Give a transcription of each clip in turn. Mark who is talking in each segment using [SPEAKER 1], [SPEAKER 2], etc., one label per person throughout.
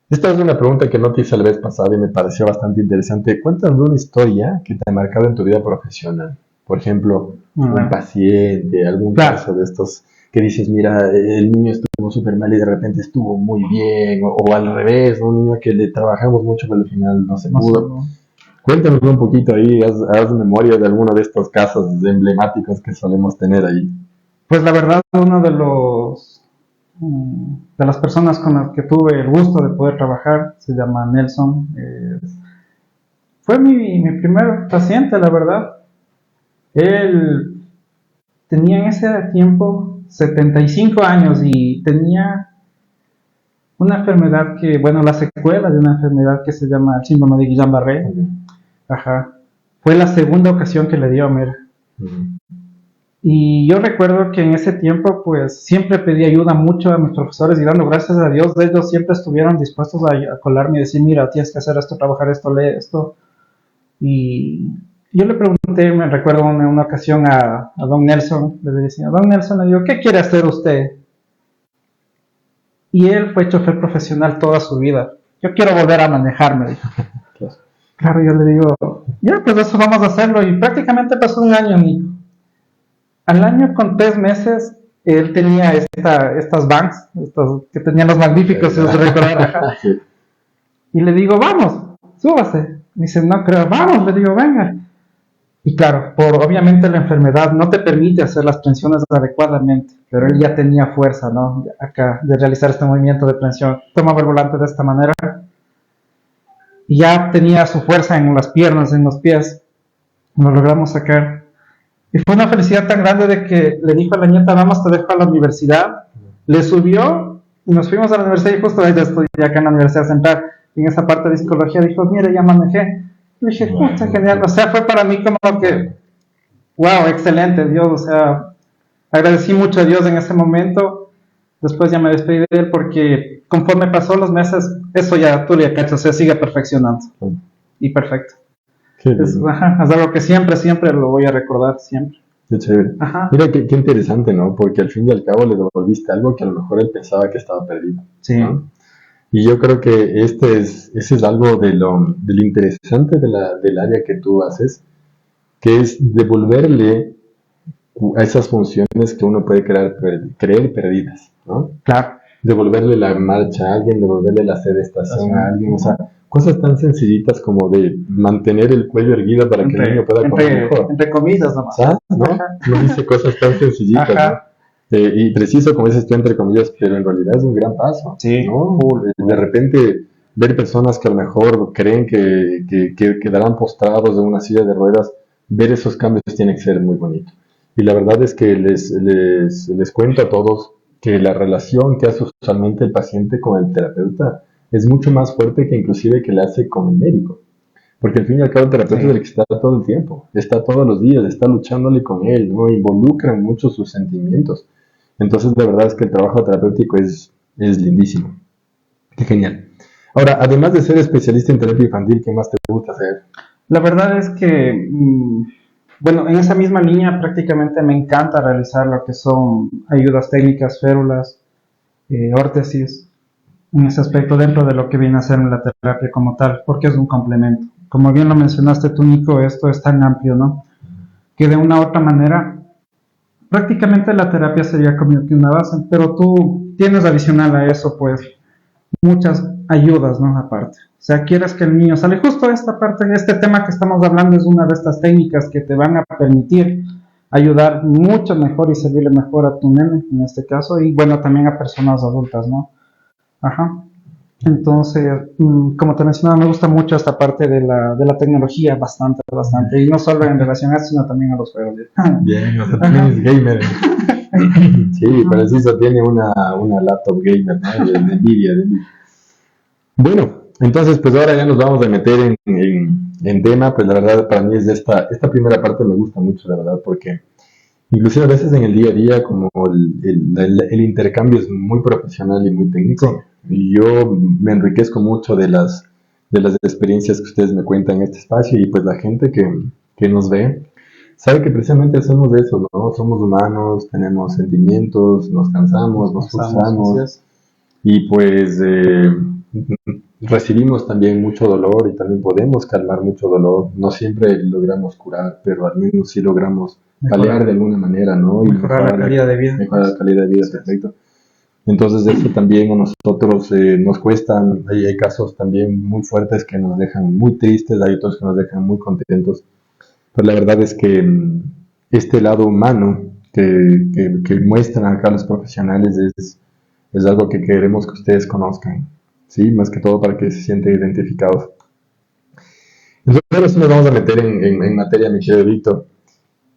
[SPEAKER 1] Esta es una pregunta que no te hice la vez pasada y me pareció bastante interesante. Cuéntanos una historia que te ha marcado en tu vida profesional. Por ejemplo, un
[SPEAKER 2] Ah,
[SPEAKER 1] paciente, algún
[SPEAKER 2] claro,
[SPEAKER 1] caso de estos que dices, mira, el niño estuvo súper mal y de repente estuvo muy bien, o al revés, ¿no? Un niño que le trabajamos mucho pero al final no se
[SPEAKER 2] no sé,
[SPEAKER 1] pudo.
[SPEAKER 2] ¿no?
[SPEAKER 1] Cuéntanos un poquito ahí, haz memoria de alguno de estos casos emblemáticos que solemos tener ahí.
[SPEAKER 2] Pues la verdad, uno de de las personas con las que tuve el gusto de poder trabajar se llama Nelson. Fue mi primer paciente, la verdad. Él tenía en ese tiempo 75 años y tenía una enfermedad que, bueno, la secuela de una enfermedad que se llama el síndrome de Guillain-Barré.
[SPEAKER 1] Ujú,
[SPEAKER 2] Ajá. Fue la segunda ocasión que le dio, mira.
[SPEAKER 1] ujú.
[SPEAKER 2] Y yo recuerdo que en ese tiempo, pues siempre pedí ayuda mucho a mis profesores y dando gracias a Dios, de ellos siempre estuvieron dispuestos a colarme y decir, mira, tienes que hacer esto, trabajar esto, lee esto. Y yo le pregunté, me recuerdo en una ocasión a don Nelson, le decía, don Nelson, le digo, ¿qué quiere hacer usted? Y él fue chofer profesional toda su vida. Yo quiero volver a manejar, me dijo.
[SPEAKER 1] Claro.
[SPEAKER 2] Claro, yo le digo, ya, pues eso vamos a hacerlo. Y prácticamente pasó un año, Nico. Al año con 3 meses, él tenía estas vans, estos que tenían los magníficos, si os recordar, ajá.
[SPEAKER 1] Sí.
[SPEAKER 2] Y le digo, vamos, súbase. Me dice, no creo, vamos, le digo, venga. Y claro, por obviamente la enfermedad no te permite hacer las prensiones adecuadamente, pero él ya tenía fuerza, ¿no? Acá, de realizar este movimiento de prensión. Tomaba el volante de esta manera y ya tenía su fuerza en las piernas, en los pies. Lo logramos sacar. Y fue una felicidad tan grande de que le dijo a la nieta, vamos, te dejo a la universidad. Le subió y nos fuimos a la universidad y justo ahí ya estoy acá en la Universidad Central. Y en esa parte de psicología dijo, mire, ya manejé. Y dije, puta, genial. O sea, fue para mí como que, wow, excelente, Dios. O sea, agradecí mucho a Dios en ese momento. Después ya me despedí de él porque conforme pasó los meses, eso ya tú ya cachas, o sea, sigue perfeccionando. Y perfecto.
[SPEAKER 1] Qué lindo.
[SPEAKER 2] Es algo que siempre, siempre lo voy a recordar, siempre.
[SPEAKER 1] Qué chévere.
[SPEAKER 2] Ajá.
[SPEAKER 1] Mira, qué interesante, ¿no? Porque al fin y al cabo le devolviste algo que a lo mejor él pensaba que estaba perdido,
[SPEAKER 2] Sí.
[SPEAKER 1] ¿no? Y yo creo que ese es algo de lo interesante del área que tú haces, que es devolverle a esas funciones que uno puede creer perdidas, ¿no?
[SPEAKER 2] Claro,
[SPEAKER 1] Devolverle la marcha a alguien, devolverle la sedestación a alguien, o sea,
[SPEAKER 2] uh-huh.
[SPEAKER 1] cosas tan sencillitas como de mantener el cuello erguido para que el niño pueda comer mejor.
[SPEAKER 2] Entre comillas nomás.
[SPEAKER 1] ¿Sabes? ¿No?
[SPEAKER 2] Ajá.
[SPEAKER 1] No dice cosas tan sencillitas, ¿no?
[SPEAKER 2] Ajá.
[SPEAKER 1] Y preciso, como dices tú, entre comillas, pero en realidad es un gran paso,
[SPEAKER 2] Sí,
[SPEAKER 1] ¿no?
[SPEAKER 2] full,
[SPEAKER 1] De
[SPEAKER 2] full.
[SPEAKER 1] repente ver personas que a lo mejor creen que quedarán postrados en una silla de ruedas, ver esos cambios tiene que ser muy bonito. Y la verdad es que les cuento a todos que la relación que hace usualmente el paciente con el terapeuta es mucho más fuerte que inclusive que le hace con el médico. Porque al fin y al cabo el terapeuta es el
[SPEAKER 2] Sí.
[SPEAKER 1] que está todo el tiempo, está todos los días, está luchándole con él, ¿no? Involucra mucho sus sentimientos. Entonces, la verdad es que el trabajo terapéutico es lindísimo. Qué genial. Ahora, además de ser especialista en terapia infantil, ¿qué más te gusta hacer?
[SPEAKER 2] La verdad es que, bueno, en esa misma línea prácticamente me encanta realizar lo que son ayudas técnicas, férulas, órtesis, en ese aspecto dentro de lo que viene a ser la terapia como tal, porque es un complemento. Como bien lo mencionaste tú, Nico, esto es tan amplio, ¿no? Que de una u otra manera prácticamente la terapia sería como que una base, pero tú tienes adicional a eso, pues, muchas ayudas, ¿no? Aparte. O sea, quieres que el niño sale justo esta parte, este tema que estamos hablando es una de estas técnicas que te van a permitir ayudar mucho mejor y servirle mejor a tu nene, en este caso, y bueno, también a personas adultas, ¿no? Ajá. Entonces, como te mencionaba, me gusta mucho esta parte de la tecnología, bastante, bastante. Y no solo en relación a eso, sino también a los juegos.
[SPEAKER 1] Bien, o sea, también es gamer. Sí, preciso tiene una laptop gamer, ¿no? De Nvidia, de Nvidia. Bueno, entonces pues ahora ya nos vamos a meter en tema, pues la verdad para mí es esta primera parte me gusta mucho, la verdad, porque inclusive a veces en el día a día como el intercambio es muy profesional y muy
[SPEAKER 2] Sí,
[SPEAKER 1] técnico, y yo me enriquezco mucho de las experiencias que ustedes me cuentan en este espacio y pues la gente que nos ve sabe que precisamente somos de eso, ¿no? Somos humanos, tenemos sentimientos, nos
[SPEAKER 2] nos
[SPEAKER 1] cansamos, nos
[SPEAKER 2] cansamos, así
[SPEAKER 1] frustramos
[SPEAKER 2] es.
[SPEAKER 1] y pues recibimos también mucho dolor y también podemos calmar mucho dolor. No siempre logramos curar, pero al menos sí logramos paliar de alguna manera, ¿no? Y
[SPEAKER 2] Mejorar la calidad de vida.
[SPEAKER 1] Mejorar la calidad de vida, perfecto. Entonces eso también a nosotros nos cuesta, hay casos también muy fuertes que nos dejan muy tristes, hay otros que nos dejan muy contentos, pero la verdad es que este lado humano que muestran acá los profesionales es algo que queremos que ustedes conozcan, ¿sí? Más que todo para que se sienten identificados. Entonces ahora sí nos vamos a meter en materia, mi querido Víctor,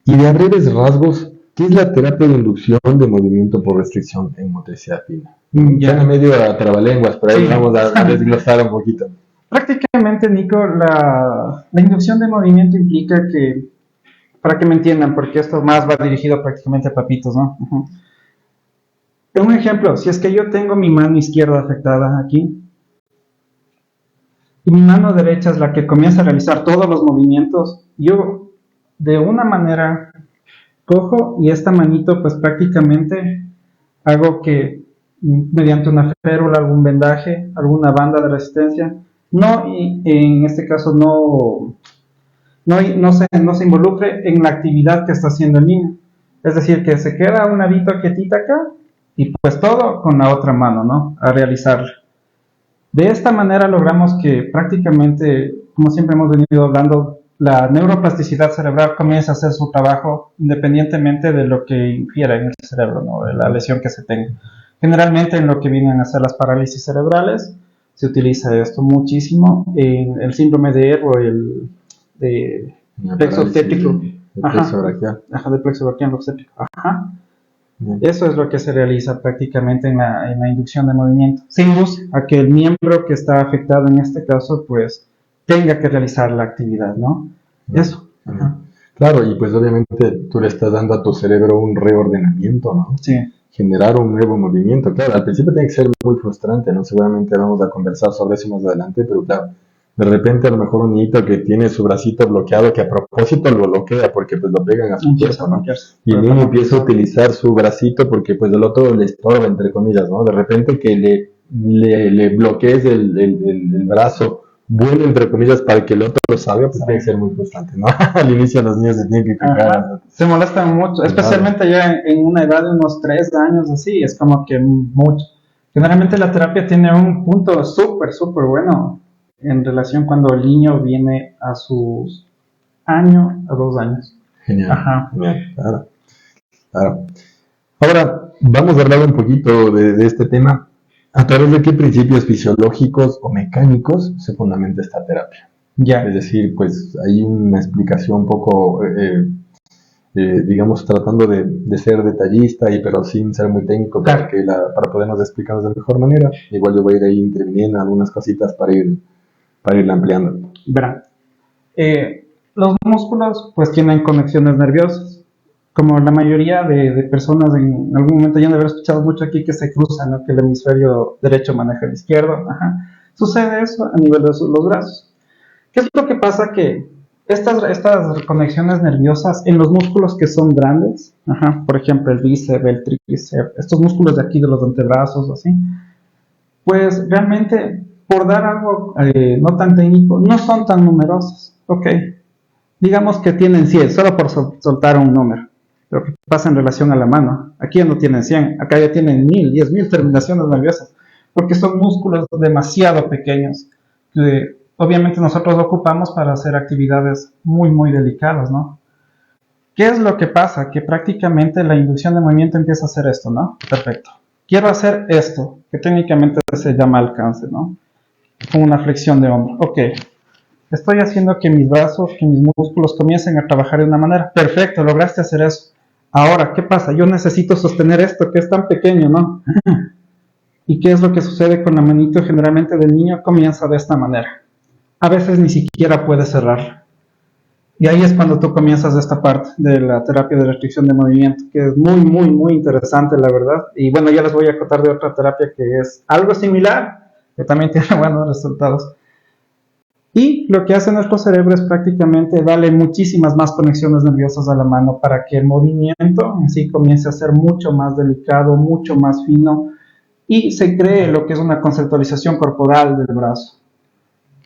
[SPEAKER 1] y de a breves rasgos, ¿qué es la terapia de inducción de movimiento por restricción en motricidad fina? Suena medio a trabalenguas, pero ahí vamos a desglosar un poquito.
[SPEAKER 2] Prácticamente, Nico, la inducción de movimiento implica que, para que me entiendan, porque esto más va dirigido prácticamente a papitos, ¿no? Un ejemplo, si es que yo tengo mi mano izquierda afectada aquí, y mi mano derecha es la que comienza a realizar todos los movimientos, yo de una manera cojo y esta manito pues prácticamente hago que mediante una férula, algún vendaje, alguna banda de resistencia, no, y en este caso no se involucre en la actividad que está haciendo el niño. Es decir, que se queda un ladito quietita acá y pues todo con la otra mano, ¿no? A realizarlo. De esta manera logramos que prácticamente, como siempre hemos venido hablando, la neuroplasticidad cerebral comienza a hacer su trabajo independientemente de lo que infiera en el cerebro, ¿no? De la lesión que se tenga. Generalmente en lo que vienen a ser las parálisis cerebrales se utiliza esto muchísimo. En el síndrome de Erbo, el de plexo obstétrico. De plexo braquial obstétrico. Ajá. Eso es lo que se realiza prácticamente en la inducción de movimiento. Se induce a que el miembro que está afectado en este caso, pues, tenga que realizar la actividad, ¿no? Eso.
[SPEAKER 1] Ajá. Claro, y pues obviamente tú le estás dando a tu cerebro un reordenamiento, ¿no?
[SPEAKER 2] Sí.
[SPEAKER 1] Generar un nuevo movimiento. Claro, al principio tiene que ser muy frustrante, ¿no? Seguramente vamos a conversar sobre eso más adelante, pero claro, de repente a lo mejor un niñito que tiene su bracito bloqueado, que a propósito lo bloquea porque pues lo pegan a su cuerpo, ¿no? Y el niño empieza a utilizar su bracito porque pues el otro le estorba, entre comillas, ¿no? De repente que le bloquees el brazo bueno, entre comillas, para que el otro lo salga, pues tiene que ser muy frustrante, ¿no? Al inicio los niños se tienen que cagar.
[SPEAKER 2] Se molestan mucho, especialmente ya en una edad de unos 3 años, así, es como que mucho. Generalmente la terapia tiene un punto súper bueno en relación cuando el niño viene a sus 1 a 2 años.
[SPEAKER 1] Genial. Ajá. Genial, claro. Ahora, vamos a hablar un poquito de este tema. ¿A través de qué principios fisiológicos o mecánicos se fundamenta esta terapia?
[SPEAKER 2] Ya.
[SPEAKER 1] Es decir, pues hay una explicación un poco, digamos, tratando de ser detallista, pero sin ser muy técnico,
[SPEAKER 2] claro,
[SPEAKER 1] para podernos explicarnos de mejor manera. Igual yo voy a ir ahí interviniendo algunas cositas para irla ampliando.
[SPEAKER 2] Verán, los músculos pues tienen conexiones nerviosas. Como la mayoría de personas en algún momento ya han de haber escuchado mucho aquí que se cruzan, ¿no? Que el hemisferio derecho maneja el izquierdo. Ajá. Sucede eso a nivel de los brazos. ¿Qué es lo que pasa? Que estas conexiones nerviosas en los músculos que son grandes, ajá, por ejemplo el bíceps, el tríceps, estos músculos de aquí de los antebrazos, así, pues realmente, por dar algo no tan técnico, no son tan numerosos. Ok, digamos que tienen 100, solo por soltar un número. Lo que pasa en relación a la mano. Aquí ya no tienen 100, acá ya tienen 1000, 10.000 terminaciones nerviosas, porque son músculos demasiado pequeños que obviamente nosotros lo ocupamos para hacer actividades muy delicadas, ¿no? ¿Qué es lo que pasa? Que prácticamente la inducción de movimiento empieza a hacer esto, ¿no? Perfecto. Quiero hacer esto, que técnicamente se llama alcance, ¿no? Con una flexión de hombro. Ok. Estoy haciendo que mis brazos, que mis músculos comiencen a trabajar de una manera. Perfecto, lograste hacer eso. Ahora, ¿qué pasa? Yo necesito sostener esto que es tan pequeño, ¿no? ¿Y qué es lo que sucede con la manito generalmente del niño? Comienza de esta manera. A veces ni siquiera puede cerrar. Y ahí es cuando tú comienzas esta parte de la terapia de restricción de movimiento, que es muy interesante, la verdad. Y bueno, ya les voy a contar de otra terapia que es algo similar, que también tiene buenos resultados. Y lo que hace nuestro cerebro es prácticamente darle muchísimas más conexiones nerviosas a la mano para que el movimiento en sí comience a ser mucho más delicado, mucho más fino, y se cree lo que es una conceptualización corporal del brazo.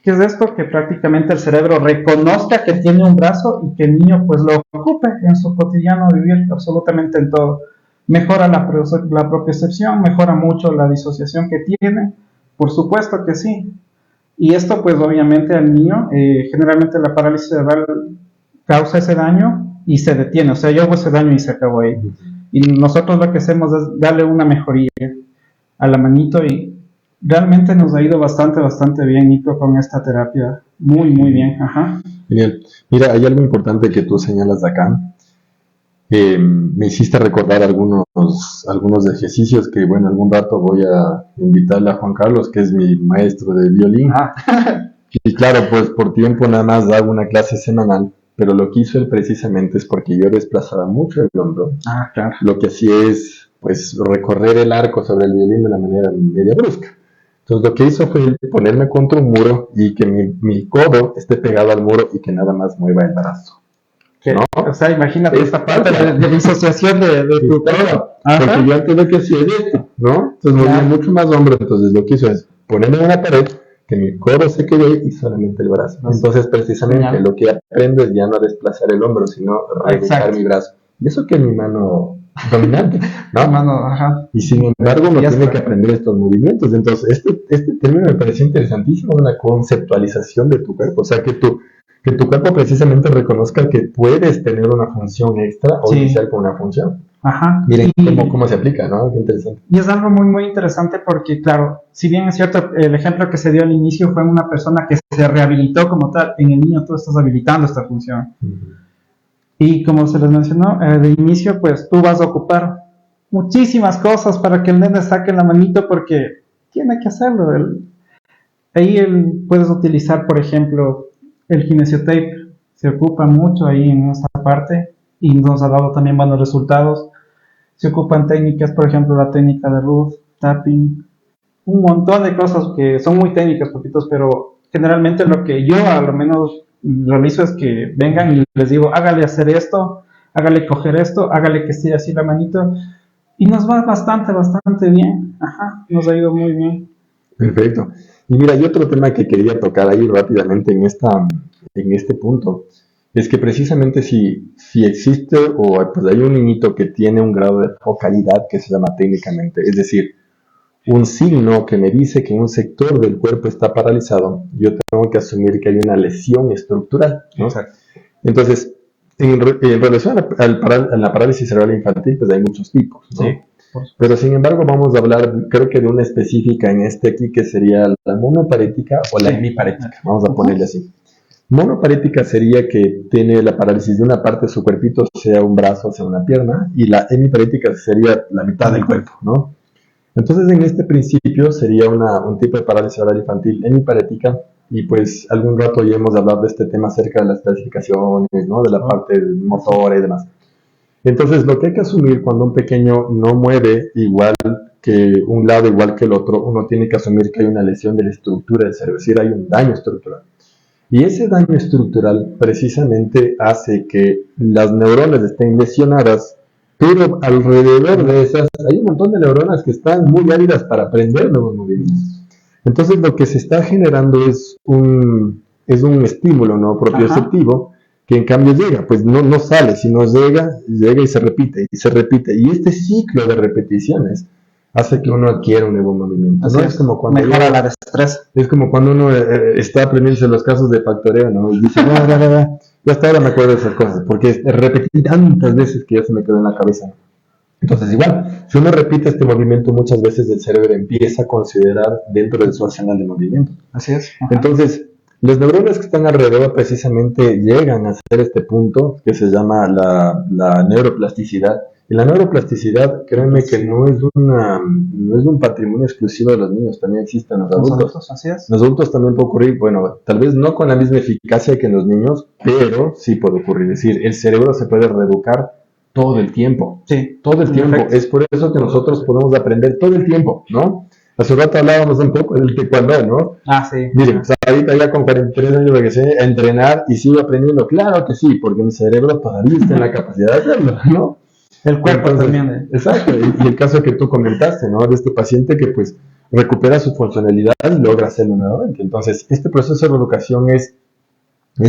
[SPEAKER 2] ¿Qué es esto? Que prácticamente el cerebro reconozca que tiene un brazo y que el niño pues lo ocupe en su cotidiano vivir, absolutamente en todo. Mejora la propiocepción, mejora mucho la disociación que tiene, por supuesto que sí. Y esto pues obviamente al niño, generalmente la parálisis cerebral causa ese daño y se detiene, o sea, yo hago ese daño y se acabó ahí. Y nosotros lo que hacemos es darle una mejoría a la manito y realmente nos ha ido bastante bien, Nico, con esta terapia. Muy bien, ajá.
[SPEAKER 1] Genial. Mira, hay algo importante que tú señalas de acá. Me hiciste recordar algunos ejercicios que, bueno, algún rato voy a invitarle a Juan Carlos, que es mi maestro de violín. Y claro, pues por tiempo nada más hago una clase semanal, pero lo que hizo él precisamente es porque yo desplazaba mucho el hombro.
[SPEAKER 2] Claro.
[SPEAKER 1] Lo que hacía es, pues, recorrer el arco sobre el violín de una manera media brusca. Entonces lo que hizo fue ponerme contra un muro y que mi codo esté pegado al muro y que nada más mueva el brazo.
[SPEAKER 2] ¿No? O sea, imagínate esta parte de disociación de tu codo.
[SPEAKER 1] Porque yo antes lo que hacía es esto, ¿no? Entonces movía mucho más hombro. Entonces lo que hizo es ponerme en una pared, que mi codo se quede y solamente el brazo. Entonces precisamente lo que aprendo es ya no desplazar el hombro, sino reducir mi brazo. Y eso que es mi mano dominante, ¿no? Y sin embargo uno tiene que aprender estos movimientos. Entonces este término me pareció interesantísimo, una conceptualización de tu cuerpo, o sea que tu cuerpo precisamente reconozca que puedes tener una función extra o iniciar con una función. Miren cómo se aplica, ¿no? Qué interesante.
[SPEAKER 2] Y es algo muy interesante porque, claro, si bien es cierto, el ejemplo que se dio al inicio fue en una persona que se rehabilitó como tal, en el niño tú estás habilitando esta función. Y como se les mencionó, de inicio, pues tú vas a ocupar muchísimas cosas para que el nene saque la manito porque tiene que hacerlo. Ahí puedes utilizar, por ejemplo, el kinesiotape. Se ocupa mucho ahí en esta parte y nos ha dado también buenos resultados. Se ocupan técnicas, por ejemplo, la técnica de Ruth, tapping, un montón de cosas que son muy técnicas, poquitos, pero generalmente lo que yo a lo menos realizo es que vengan y les digo, hágale hacer esto, hágale coger esto, hágale que esté así la manito, y nos va bastante bien, nos ha ido muy bien.
[SPEAKER 1] Perfecto. Y mira, hay otro tema que quería tocar ahí rápidamente en este punto, es que precisamente si existe o pues hay un niñito que tiene un grado de focalidad que se llama técnicamente, es decir, un signo que me dice que un sector del cuerpo está paralizado, yo tengo que asumir que hay una lesión estructural, ¿no?
[SPEAKER 2] Exacto.
[SPEAKER 1] Entonces, en relación a la parálisis cerebral infantil, pues hay muchos tipos, ¿no?
[SPEAKER 2] Sí.
[SPEAKER 1] Pero sin embargo vamos a hablar, creo que de una específica en aquí, que sería la monoparética o la hemiparética, vamos a ponerle así. Monoparética sería que tiene la parálisis de una parte de su cuerpito, sea un brazo, sea una pierna, y la hemiparética sería la mitad del cuerpo, ¿no? Entonces en este principio sería un tipo de parálisis cerebral infantil hemiparética, y pues algún rato ya hemos hablado de este tema acerca de las clasificaciones, ¿no? De la parte motora y demás. Entonces, lo que hay que asumir cuando un pequeño no mueve igual que un lado, igual que el otro, uno tiene que asumir que hay una lesión de la estructura del cerebro, es decir, hay un daño estructural. Y ese daño estructural precisamente hace que las neuronas estén lesionadas, pero alrededor de esas hay un montón de neuronas que están muy ávidas para aprender nuevos movimientos. Entonces, lo que se está generando es un estímulo, ¿no? Propioceptivo, que en cambio llega, pues no sale, sino llega y se repite, y este ciclo de repeticiones hace que uno adquiera un nuevo movimiento.
[SPEAKER 2] Así es como cuando mejora la destreza.
[SPEAKER 1] Es como cuando uno está aprendiendo los casos de factoreo, ¿no? Y dice, ya hasta ahora me acuerdo de esas cosas, porque repetí tantas veces que ya se me quedó en la cabeza. Entonces igual, si uno repite este movimiento muchas veces, el cerebro empieza a considerar dentro de su arsenal de movimientos.
[SPEAKER 2] Así es.
[SPEAKER 1] Entonces, las neuronas que están alrededor precisamente llegan a hacer este punto que se llama la neuroplasticidad. Y la neuroplasticidad, créanme que no es un patrimonio exclusivo de los niños, también existen los adultos.
[SPEAKER 2] Así es.
[SPEAKER 1] Los adultos también puede ocurrir, bueno, tal vez no con la misma eficacia que en los niños, pero sí puede ocurrir. Es decir, el cerebro se puede reeducar todo el tiempo.
[SPEAKER 2] Sí.
[SPEAKER 1] Todo el tiempo. Es por eso que nosotros podemos aprender todo el tiempo, ¿no? Hace un rato hablábamos un poco del taekwondo, ¿no?
[SPEAKER 2] Sí.
[SPEAKER 1] Miren, pues ahorita ya con 43 años me sé entrenar y sigo aprendiendo. Claro que sí, porque mi cerebro todavía está en la capacidad de hacerlo, ¿no?
[SPEAKER 2] El cuerpo
[SPEAKER 1] Entonces,
[SPEAKER 2] también.
[SPEAKER 1] exacto, y el caso que tú comentaste, ¿no? De este paciente que pues recupera su funcionalidad y logra hacerlo nuevamente. Entonces, este proceso de reeducación es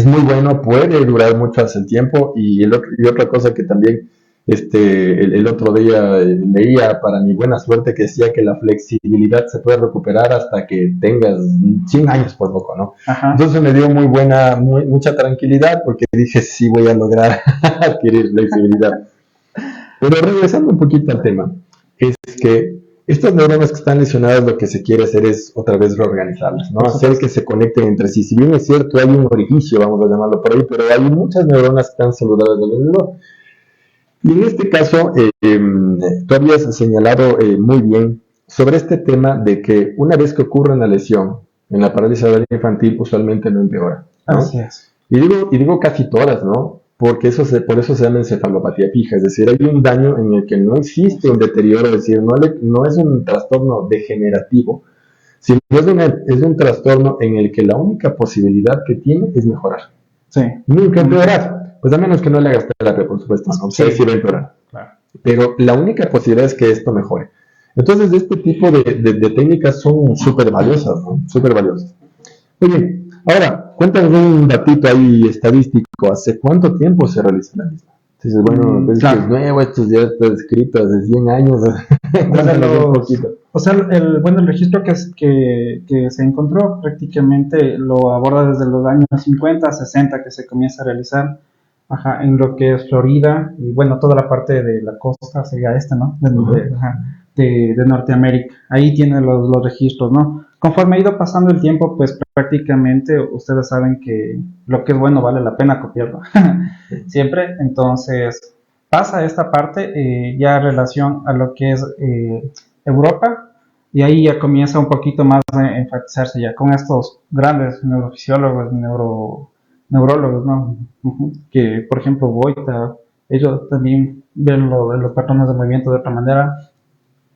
[SPEAKER 1] muy bueno, puede durar mucho hace el tiempo y otra cosa que también el otro día leía para mi buena suerte que decía que la flexibilidad se puede recuperar hasta que tengas 100 años por poco, ¿no?
[SPEAKER 2] Ajá.
[SPEAKER 1] Entonces me dio mucha tranquilidad porque dije sí voy a lograr adquirir flexibilidad. Pero regresando un poquito al tema, es que estas neuronas que están lesionadas lo que se quiere hacer es otra vez reorganizarlas, ¿no? Hacer que se conecten entre sí. Si bien es cierto, hay un orificio, vamos a llamarlo por ahí, pero hay muchas neuronas que están saludables alrededor. Y en este caso, tú habías señalado muy bien sobre este tema de que una vez que ocurre una lesión en la parálisis cerebral infantil, usualmente no empeora, ¿no?
[SPEAKER 2] Así es.
[SPEAKER 1] Y digo casi todas, ¿no? Porque por eso se llama encefalopatía fija, es decir, hay un daño en el que no existe un deterioro, es decir, no es un trastorno degenerativo, sino es un trastorno en el que la única posibilidad que tiene es mejorar.
[SPEAKER 2] Sí.
[SPEAKER 1] Nunca empeorar, pues a menos que no le hagas terapia, por supuesto, ¿no? Sí, sí va a empeorar.
[SPEAKER 2] Claro.
[SPEAKER 1] Pero la única posibilidad es que esto mejore. Entonces, este tipo de técnicas son súper valiosas, ¿no? Súper valiosas. Oye, ahora, cuéntanos un datito ahí estadístico. ¿Hace cuánto tiempo se realiza la misma? Dices, bueno, pues
[SPEAKER 2] claro.
[SPEAKER 1] es nuevo, esto ya está escrito hace 100 años.
[SPEAKER 2] Cuéntanos un poquito. O sea, el registro que se encontró prácticamente lo aborda desde los años 50 a 60 que se comienza a realizar, ajá, en lo que es Florida y bueno, toda la parte de la costa sería ¿no? De Norteamérica. Ahí tienen los registros, ¿no? Conforme ha ido pasando el tiempo, pues prácticamente ustedes saben que lo que es bueno vale la pena copiarlo. Siempre. Entonces, pasa esta parte ya en relación a lo que es Europa, y ahí ya comienza un poquito más a enfatizarse ya con estos grandes neurofisiólogos, neurólogos, ¿no? Que, por ejemplo, Boita, ellos también ven los patrones de movimiento de otra manera.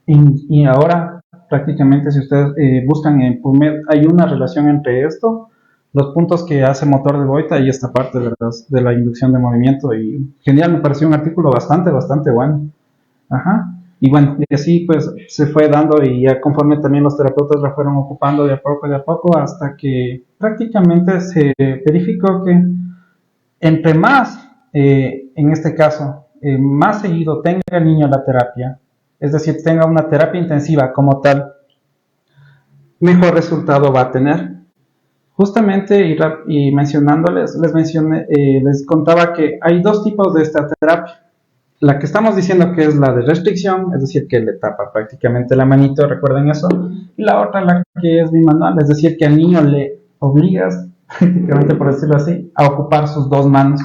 [SPEAKER 2] Y ahora, prácticamente, si ustedes buscan en PubMed, hay una relación entre esto, los puntos que hace motor de Boita y esta parte de la inducción de movimiento. Y genial, me pareció un artículo bastante bueno. Ajá. Y bueno, y así pues se fue dando y ya conforme también los terapeutas la fueron ocupando de a poco, hasta que prácticamente se verificó que entre más, en este caso, más seguido tenga el niño la terapia, es decir, tenga una terapia intensiva como tal, mejor resultado va a tener. Justamente y mencionándoles, les contaba que hay dos tipos de esta terapia. La que estamos diciendo que es la de restricción, es decir, que le tapa prácticamente la manito, recuerden eso, y la otra la que es bimanual, es decir, que al niño le obligas, prácticamente por decirlo así, a ocupar sus dos manos.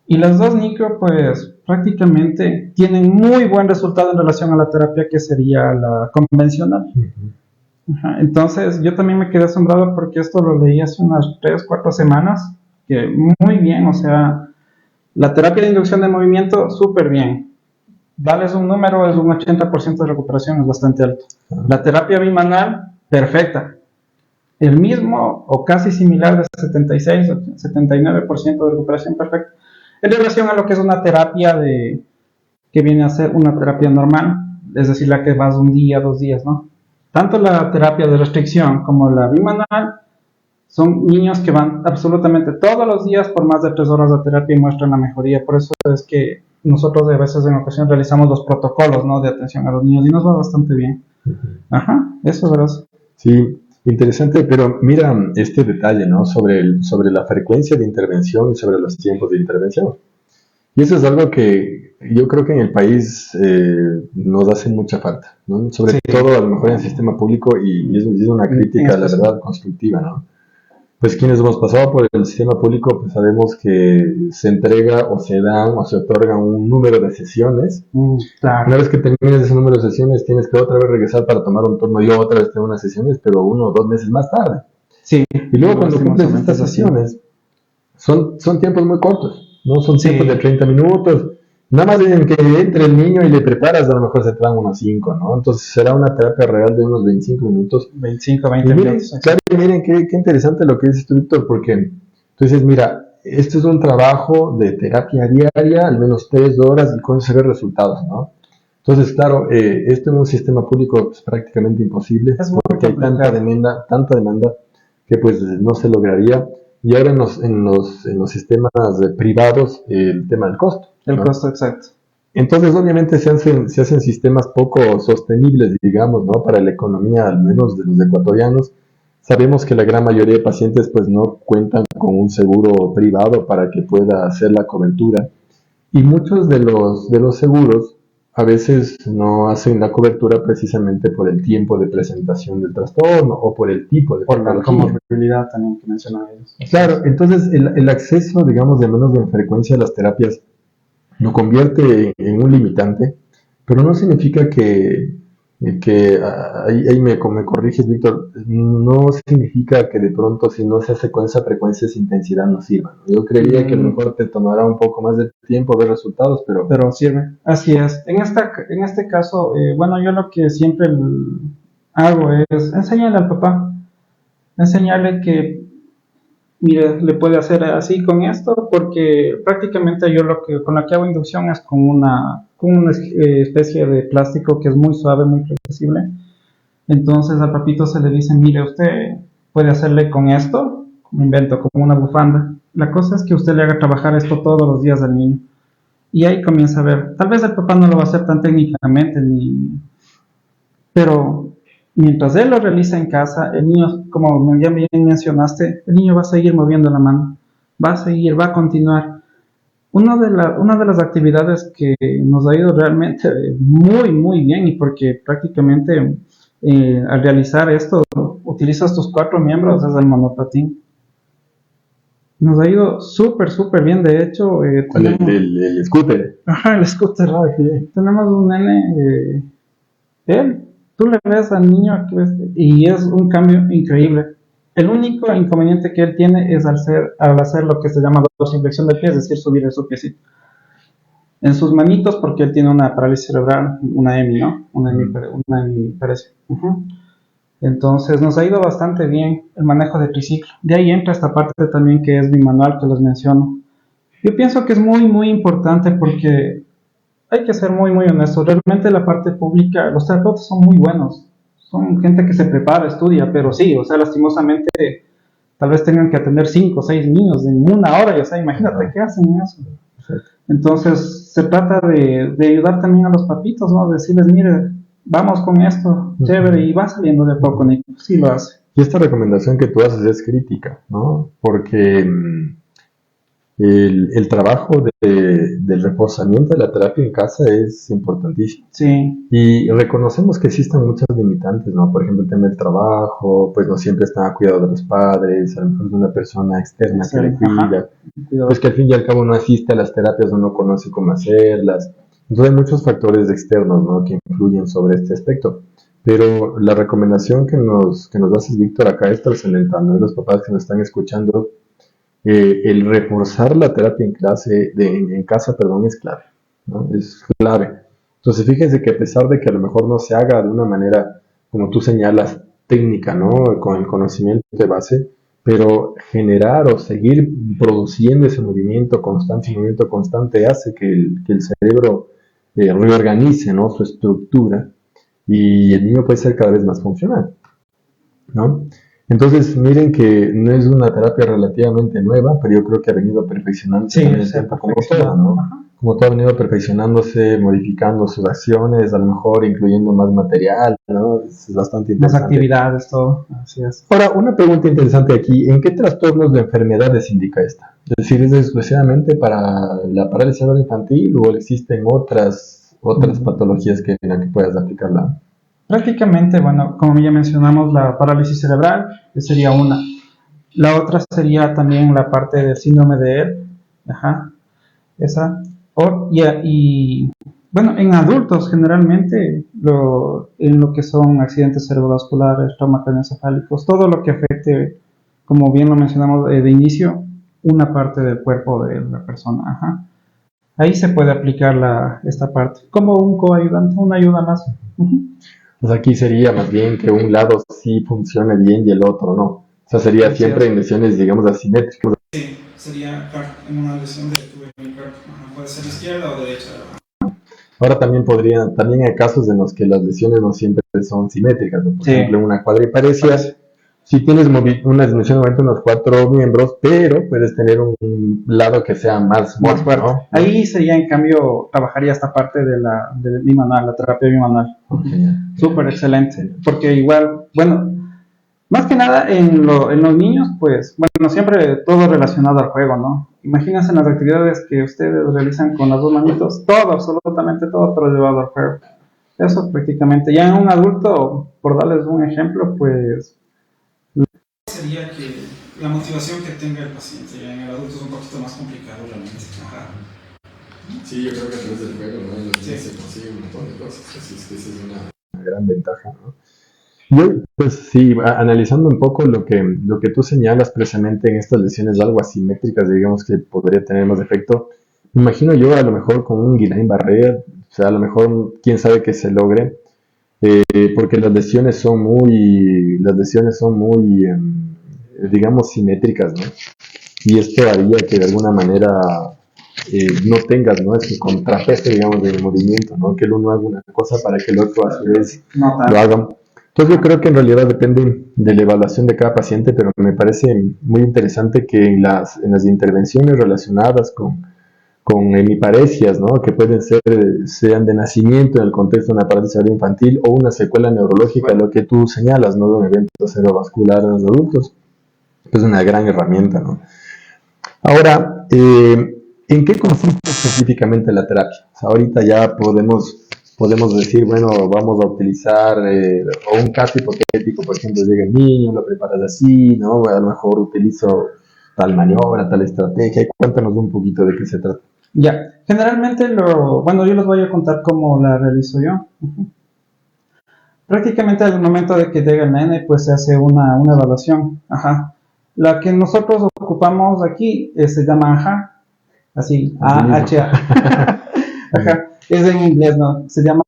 [SPEAKER 2] Y las dos micro, pues prácticamente tienen muy buen resultado en relación a la terapia que sería la convencional. Ajá. Entonces, yo también me quedé asombrado porque esto lo leí hace unas 3-4 semanas, que muy bien, o sea, la terapia de inducción de movimiento, súper bien. Darles un número, es un 80% de recuperación, es bastante alto. La terapia bimanual, perfecta. El mismo o casi similar de 76 o 79% de recuperación perfecta. En relación a lo que es una terapia que viene a ser una terapia normal, es decir, la que vas un día, 2 días, ¿no? Tanto la terapia de restricción como la bimanual son niños que van absolutamente todos los días por más de 3 horas de terapia y muestran la mejoría. Por eso es que nosotros a veces en ocasión realizamos los protocolos, ¿no?, de atención a los niños y nos va bastante bien. Ajá, eso es verdad.
[SPEAKER 1] Sí, interesante, pero mira este detalle, ¿no? Sobre la frecuencia de intervención y sobre los tiempos de intervención. Y eso es algo que yo creo que en el país nos hace mucha falta, ¿no? Sobre todo a lo mejor en el sistema público y es una crítica, la verdad, constructiva, ¿no? Pues quienes hemos pasado por el sistema público, pues sabemos que se entrega o se dan o se otorga un número de sesiones.
[SPEAKER 2] Claro.
[SPEAKER 1] Una vez que termines ese número de sesiones, tienes que otra vez regresar para tomar un turno y otra vez tener unas sesiones, pero 1 o 2 meses más tarde.
[SPEAKER 2] Sí.
[SPEAKER 1] Y luego cuando cumples estas sesiones, son tiempos muy cortos, ¿no? Son tiempos de 30 minutos. Nada más en que entre el niño y le preparas, a lo mejor se te dan unos 5, ¿no? Entonces será una terapia real de unos 25 minutos.
[SPEAKER 2] 25, 20 minutos.
[SPEAKER 1] Claro, y miren qué interesante lo que dices tú, Víctor, porque tú dices, mira, esto es un trabajo de terapia diaria, al menos 3 horas, y con eso se ven resultados, ¿no? Entonces, claro, esto en un sistema público es prácticamente imposible,
[SPEAKER 2] Es muy
[SPEAKER 1] porque hay
[SPEAKER 2] complicado.
[SPEAKER 1] tanta demanda, que pues no se lograría. Y ahora en los sistemas privados, el tema del costo,
[SPEAKER 2] El
[SPEAKER 1] ¿no?
[SPEAKER 2] costo exacto.
[SPEAKER 1] Entonces, obviamente, se hacen sistemas poco sostenibles, digamos, ¿no? Para la economía, al menos de los ecuatorianos. Sabemos que la gran mayoría de pacientes, pues, no cuentan con un seguro privado para que pueda hacer la cobertura. Y muchos de los seguros a veces no hacen la cobertura precisamente por el tiempo de presentación del trastorno o por el tipo de
[SPEAKER 2] Por la
[SPEAKER 1] patología.
[SPEAKER 2] comorbilidad también que mencionan ellos.
[SPEAKER 1] Claro, entonces el acceso, digamos, de menos de frecuencia a las terapias lo convierte en un limitante, pero no significa ahí me corriges, Víctor, no significa que de pronto si no se hace con esa frecuencia, esa intensidad no sirva, ¿no? Yo creería que a lo mejor te tomará un poco más de tiempo ver resultados,
[SPEAKER 2] Pero sirve. Así es. En este caso, bueno, yo lo que siempre hago es enseñarle al papá, enseñarle que, mire, le puede hacer así con esto, porque prácticamente yo con lo que hago inducción es con una especie de plástico que es muy suave, muy flexible. Entonces al papito se le dice, mire, usted puede hacerle con esto, me invento, como una bufanda. La cosa es que usted le haga trabajar esto todos los días al niño. Y ahí comienza a ver, tal vez el papá no lo va a hacer tan técnicamente, pero mientras él lo realiza en casa, el niño, como ya bien mencionaste, el niño va a seguir moviendo la mano, va a seguir, va a continuar. Una de las actividades que nos ha ido realmente muy, muy bien, y porque prácticamente al realizar esto utilizas tus 4 miembros, es el monopatín. Nos ha ido súper, súper bien. De hecho,
[SPEAKER 1] el scooter.
[SPEAKER 2] Ajá, el scooter. Tenemos un nene, él, tú le ves al niño y es un cambio increíble. El único inconveniente que él tiene es al hacer lo que se llama dorsiflexión del pie, es decir, subir su piecito. En sus manitos, porque él tiene una parálisis cerebral, una EMI, ¿no? Una hemiparesia. Entonces nos ha ido bastante bien el manejo de triciclo. De ahí entra esta parte también que es bimanual, que les menciono. Yo pienso que es muy, muy importante porque hay que ser muy, muy honestos. Realmente la parte pública, los terapeutas son muy buenos. Son gente que se prepara, estudia, pero sí, o sea, lastimosamente, tal vez tengan que atender 5 o 6 niños en una hora, y, o sea, imagínate qué hacen eso. Entonces, se trata de ayudar también a los papitos, ¿no? Decirles, mire, vamos con esto, chévere, y va saliendo de poco, Nico. Sí lo hace.
[SPEAKER 1] Y esta recomendación que tú haces es crítica, ¿no? Porque el trabajo del reforzamiento de la terapia en casa es importantísimo.
[SPEAKER 2] Sí.
[SPEAKER 1] Y reconocemos que existen muchas limitantes, ¿no? Por ejemplo, el tema del trabajo, pues no siempre está a cuidado de los padres, a lo mejor de una persona externa que le cuida, pues que al fin y al cabo no asiste a las terapias o no conoce cómo hacerlas. Entonces hay muchos factores externos, ¿no? Que influyen sobre este aspecto. Pero la recomendación que nos haces, Víctor, acá es trascendental, ¿no? Los papás que nos están escuchando, el reforzar la terapia en casa, perdón, es clave, ¿no? Es clave. Entonces, fíjense que a pesar de que a lo mejor no se haga de una manera, como tú señalas, técnica, ¿no? Con el conocimiento de base, pero generar o seguir produciendo ese movimiento constante, hace que el cerebro reorganice, ¿no? Su estructura y el niño puede ser cada vez más funcional, ¿no? Entonces, miren que no es una terapia relativamente nueva, pero yo creo que ha venido perfeccionándose con el tiempo, como todo, ¿no? Como todo ha venido perfeccionándose, modificando sus acciones, a lo mejor incluyendo más material, ¿no? Es bastante interesante.
[SPEAKER 2] Más actividades, todo. Así es.
[SPEAKER 1] Ahora, una pregunta interesante aquí, ¿en qué trastornos de enfermedades indica esta? Es decir, ¿es exclusivamente para la parálisis cerebral infantil o existen otras patologías en las que puedas aplicarla?
[SPEAKER 2] Prácticamente, bueno, como ya mencionamos, la parálisis cerebral sería una. La otra sería también la parte del síndrome de ED. Ajá, esa. Y bueno, en adultos generalmente, en lo que son accidentes cerebrovasculares, traumas craneoencefálicos, todo lo que afecte, como bien lo mencionamos de inicio, una parte del cuerpo de la persona. Ajá. Ahí se puede aplicar esta parte, como un coayudante, una ayuda más.
[SPEAKER 1] Pues aquí sería más bien que un lado sí funcione bien y el otro no. O sea, sería siempre en lesiones, digamos, asimétricas.
[SPEAKER 2] Sí. sería en una lesión de tuve en el cuerpo. Puede ser izquierda o derecha.
[SPEAKER 1] Ahora también hay casos en los que las lesiones no siempre son simétricas, ¿no? Por
[SPEAKER 2] Sí.
[SPEAKER 1] ejemplo, una cuadriparesia, si tienes una disminución de unos 4 miembros, pero puedes tener un lado que sea más
[SPEAKER 2] fuerte,
[SPEAKER 1] ¿no?
[SPEAKER 2] Ahí sería, en cambio, trabajaría esta parte de bimanual, la terapia bimanual. Súper excelente, porque igual, bueno, más que nada en los niños, pues, bueno, siempre todo relacionado al juego, ¿no? Imagínense las actividades que ustedes realizan con las dos manitos, todo, absolutamente todo, pero llevado al juego. Eso prácticamente. Ya en un adulto, por darles un ejemplo, pues... Sería que la motivación que tenga el paciente, ya en el adulto es un poquito más complicado realmente. Ajá.
[SPEAKER 1] Sí, yo creo que a través del juego, ¿no? En los niños se consigue un montón de cosas, así es que esa es una gran ventaja, ¿no? Yo, pues sí, analizando un poco lo que tú señalas precisamente en estas lesiones algo asimétricas, digamos que podría tener más efecto, me imagino yo a lo mejor con un Guillain-Barré, o sea, a lo mejor quién sabe que se logre, porque las lesiones son muy, digamos, simétricas, ¿no? Y esto haría que de alguna manera no tengas, ¿no? Ese contrapeso, digamos, del movimiento, ¿no? Que el uno haga una cosa para que el otro a su vez lo haga. Entonces yo creo que en realidad depende de la evaluación de cada paciente, pero me parece muy interesante que en las intervenciones relacionadas con hemiparesias, ¿no? Que sean de nacimiento en el contexto de una parálisis cerebral infantil o una secuela neurológica, lo que tú señalas, ¿no? De un evento cerebrovascular en los adultos, es una gran herramienta, ¿no? Ahora, ¿en qué consiste específicamente la terapia? O sea, ahorita ya podemos decir, bueno, vamos a utilizar o un caso hipotético, por ejemplo, llega el niño, lo preparas así, ¿no? A lo mejor utilizo tal maniobra, tal estrategia. Y cuéntanos un poquito de qué se trata.
[SPEAKER 2] Ya, generalmente bueno, yo les voy a contar cómo la realizo yo. Prácticamente al momento de que llega el nene, pues se hace una evaluación. Ajá. La que nosotros ocupamos aquí se llama AHA, así, AHA. Ajá. Es en inglés, ¿no? Se llama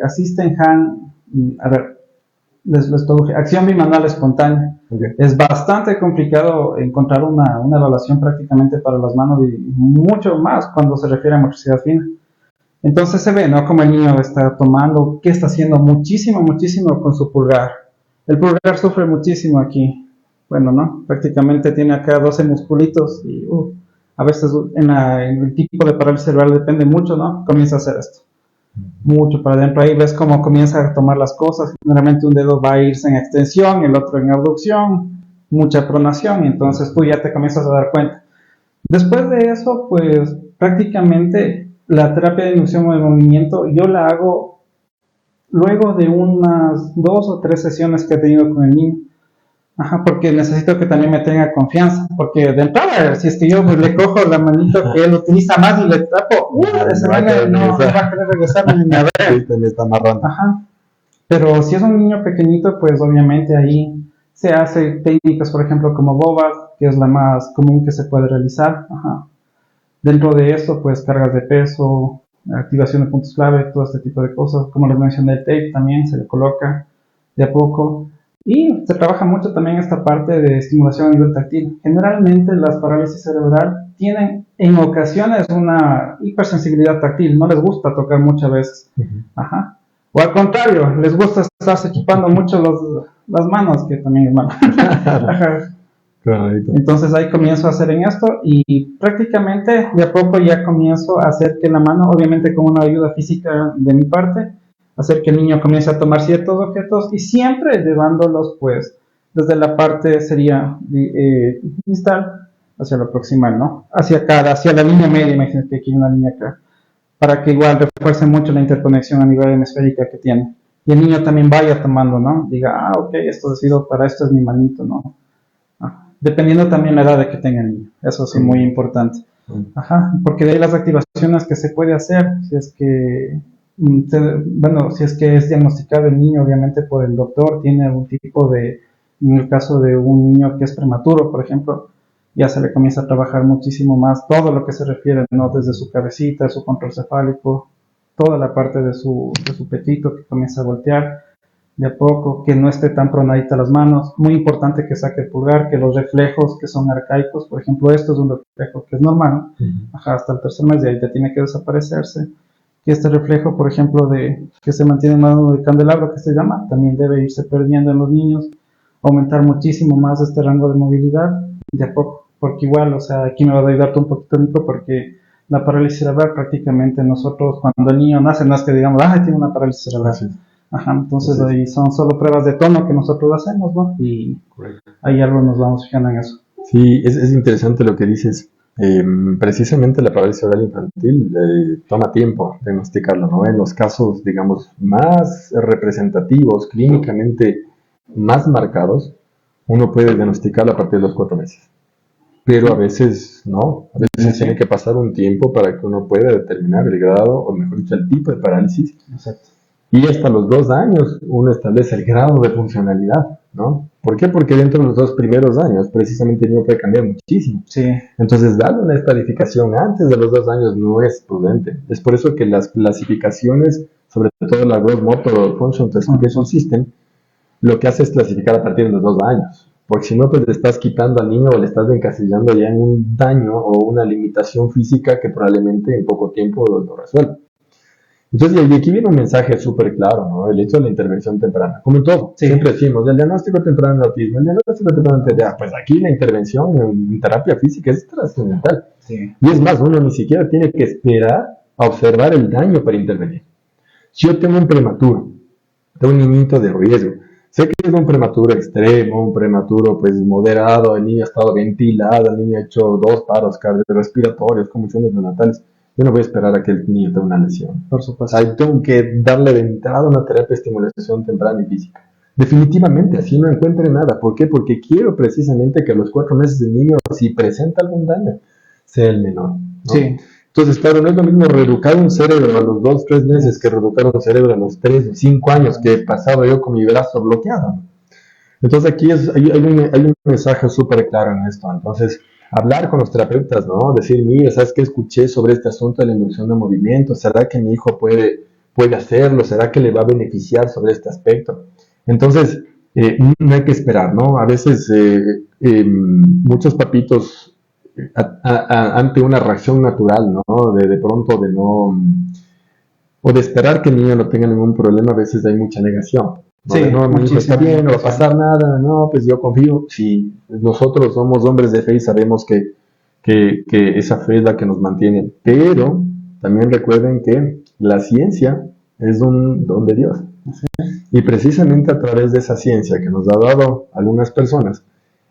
[SPEAKER 2] Assistant Hand, a ver, les traduje, acción bimanual espontánea. Okay. Es bastante complicado encontrar una evaluación prácticamente para las manos y mucho más cuando se refiere a motricidad fina. Entonces se ve, ¿no? Como el niño está tomando, que está haciendo muchísimo con su pulgar. El pulgar sufre muchísimo aquí. Bueno, ¿no? Prácticamente tiene acá 12 musculitos y a veces en el tipo de parálisis cerebral depende mucho, ¿no? Comienza a hacer esto. Mucho para adentro. Ahí ves cómo comienza a tomar las cosas. Generalmente un dedo va a irse en extensión, el otro en abducción, mucha pronación, y entonces tú ya te comienzas a dar cuenta. Después de eso, pues prácticamente la terapia de inducción de movimiento yo la hago luego de unas 2 o 3 sesiones que he tenido con el niño. Ajá, porque necesito que también me tenga confianza, porque de entrada, si es que yo le cojo la manito que él utiliza más y le tapo, ese niño no va a querer regresar ni a ver.
[SPEAKER 1] Sí, también está amarrando.
[SPEAKER 2] Ajá. Pero si es un niño pequeñito, pues obviamente ahí se hace técnicas, por ejemplo, como Bobat, que es la más común que se puede realizar. Ajá. Dentro de esto, pues cargas de peso, activación de puntos clave, todo este tipo de cosas. Como les mencioné, el tape también se le coloca de a poco. Y se trabaja mucho también esta parte de estimulación a nivel táctil. Generalmente las parálisis cerebral tienen en ocasiones una hipersensibilidad táctil, no les gusta tocar muchas veces. Ajá. O al contrario, les gusta estarse chupando mucho las manos, que también es malo. Ajá. Entonces ahí comienzo a hacer en esto y prácticamente de a poco ya comienzo a hacer que la mano, obviamente con una ayuda física de mi parte, hacer que el niño comience a tomar ciertos objetos y siempre llevándolos pues desde la parte sería distal hacia lo proximal, ¿no? Hacia la línea media, imagínate que aquí hay una línea acá, para que igual refuerce mucho la interconexión a nivel hemisférica que tiene. Y el niño también vaya tomando, ¿no? Diga, ok, esto ha sido para esto es mi manito, ¿no? Dependiendo también la edad de que tenga el niño, eso sí, muy importante. Ajá, porque de ahí las activaciones que se puede hacer, si es que si es que es diagnosticado el niño, obviamente por el doctor, tiene algún tipo de, en el caso de un niño que es prematuro, por ejemplo, ya se le comienza a trabajar muchísimo más todo lo que se refiere, ¿no? Desde su cabecita, su control cefálico, toda la parte de su petito que comienza a voltear. de a poco, que no esté tan pronadita las manos, muy importante que saque el pulgar, que los reflejos que son arcaicos, por ejemplo, esto es un reflejo que es normal, ajá, hasta el tercer mes de ahí ya tiene que desaparecerse, que este reflejo, por ejemplo, de que se mantiene en mano de candelabro, que se llama, también debe irse perdiendo en los niños, aumentar muchísimo más este rango de movilidad, de a poco, porque igual, o sea, aquí me va a ayudarte un poquito, Nico, porque la parálisis cerebral prácticamente nosotros, cuando el niño nace, no es que digamos, ah, tiene una parálisis cerebral. Sí. Ajá, entonces sí. Ahí son solo pruebas de tono que nosotros hacemos, ¿no? Y correcto. Ahí algo nos vamos fijando en eso.
[SPEAKER 1] Sí, es interesante lo que dices. Precisamente la parálisis cerebral infantil toma tiempo diagnosticarlo, ¿no? En los casos, digamos, más representativos, clínicamente más marcados, uno puede diagnosticarlo a partir de los 4 meses. Pero a veces no, a veces tiene que pasar un tiempo para que uno pueda determinar el grado, o mejor dicho, el tipo de parálisis.
[SPEAKER 2] Exacto.
[SPEAKER 1] Y hasta los 2 años uno establece el grado de funcionalidad, ¿no? ¿Por qué? Porque dentro de los 2 primeros años precisamente el niño puede cambiar muchísimo.
[SPEAKER 2] Sí.
[SPEAKER 1] Entonces, darle una estadificación antes de los 2 años no es prudente. Es por eso que las clasificaciones, sobre todo la Gross Motor Function Classification System, lo que hace es clasificar a partir de los 2 años. Porque si no, pues le estás quitando al niño o le estás encasillando ya en un daño o una limitación física que probablemente en poco tiempo lo resuelva. Entonces, y aquí viene un mensaje súper claro, ¿no? El hecho de la intervención temprana. Como en todo, sí. Siempre decimos, el diagnóstico temprano de autismo, el diagnóstico temprano de TDA. Pues aquí la intervención en terapia física es trascendental.
[SPEAKER 2] Sí.
[SPEAKER 1] Y es más, uno ni siquiera tiene que esperar a observar el daño para intervenir. Si yo tengo un prematuro, tengo un niñito de riesgo, sé que es un prematuro extremo, un prematuro pues moderado, el niño ha estado ventilado, el niño ha hecho 2 paros cardiorrespiratorios, convulsiones neonatales. Yo no voy a esperar a que el niño tenga una lesión.
[SPEAKER 2] Por supuesto.
[SPEAKER 1] O sea, tengo que darle de entrada una terapia de estimulación temprana y física. Definitivamente, así no encuentre nada. ¿Por qué? Porque quiero precisamente que a los 4 meses del niño, si presenta algún daño, sea el menor, ¿no?
[SPEAKER 2] Sí.
[SPEAKER 1] Entonces, claro, no es lo mismo reeducar un cerebro a los 2, 3 meses que reeducar un cerebro a los 3 o 5 años que he pasado yo con mi brazo bloqueado. Entonces, aquí hay un mensaje súper claro en esto. Entonces, hablar con los terapeutas, ¿no? Decir, mira, ¿sabes qué escuché sobre este asunto de la inducción de movimiento? ¿Será que mi hijo puede hacerlo? ¿Será que le va a beneficiar sobre este aspecto? Entonces, no hay que esperar, ¿no? A veces muchos papitos ante una reacción natural, ¿no? De pronto de no, o de esperar que el niño no tenga ningún problema, a veces hay mucha negación. ¿No?
[SPEAKER 2] Sí,
[SPEAKER 1] no, mi hijo está bien, no va a pasar nada, no, pues yo confío. Si nosotros somos hombres de fe y sabemos que esa fe es la que nos mantiene, pero también recuerden que la ciencia es un don de Dios. Y precisamente a través de esa ciencia que nos ha dado algunas personas,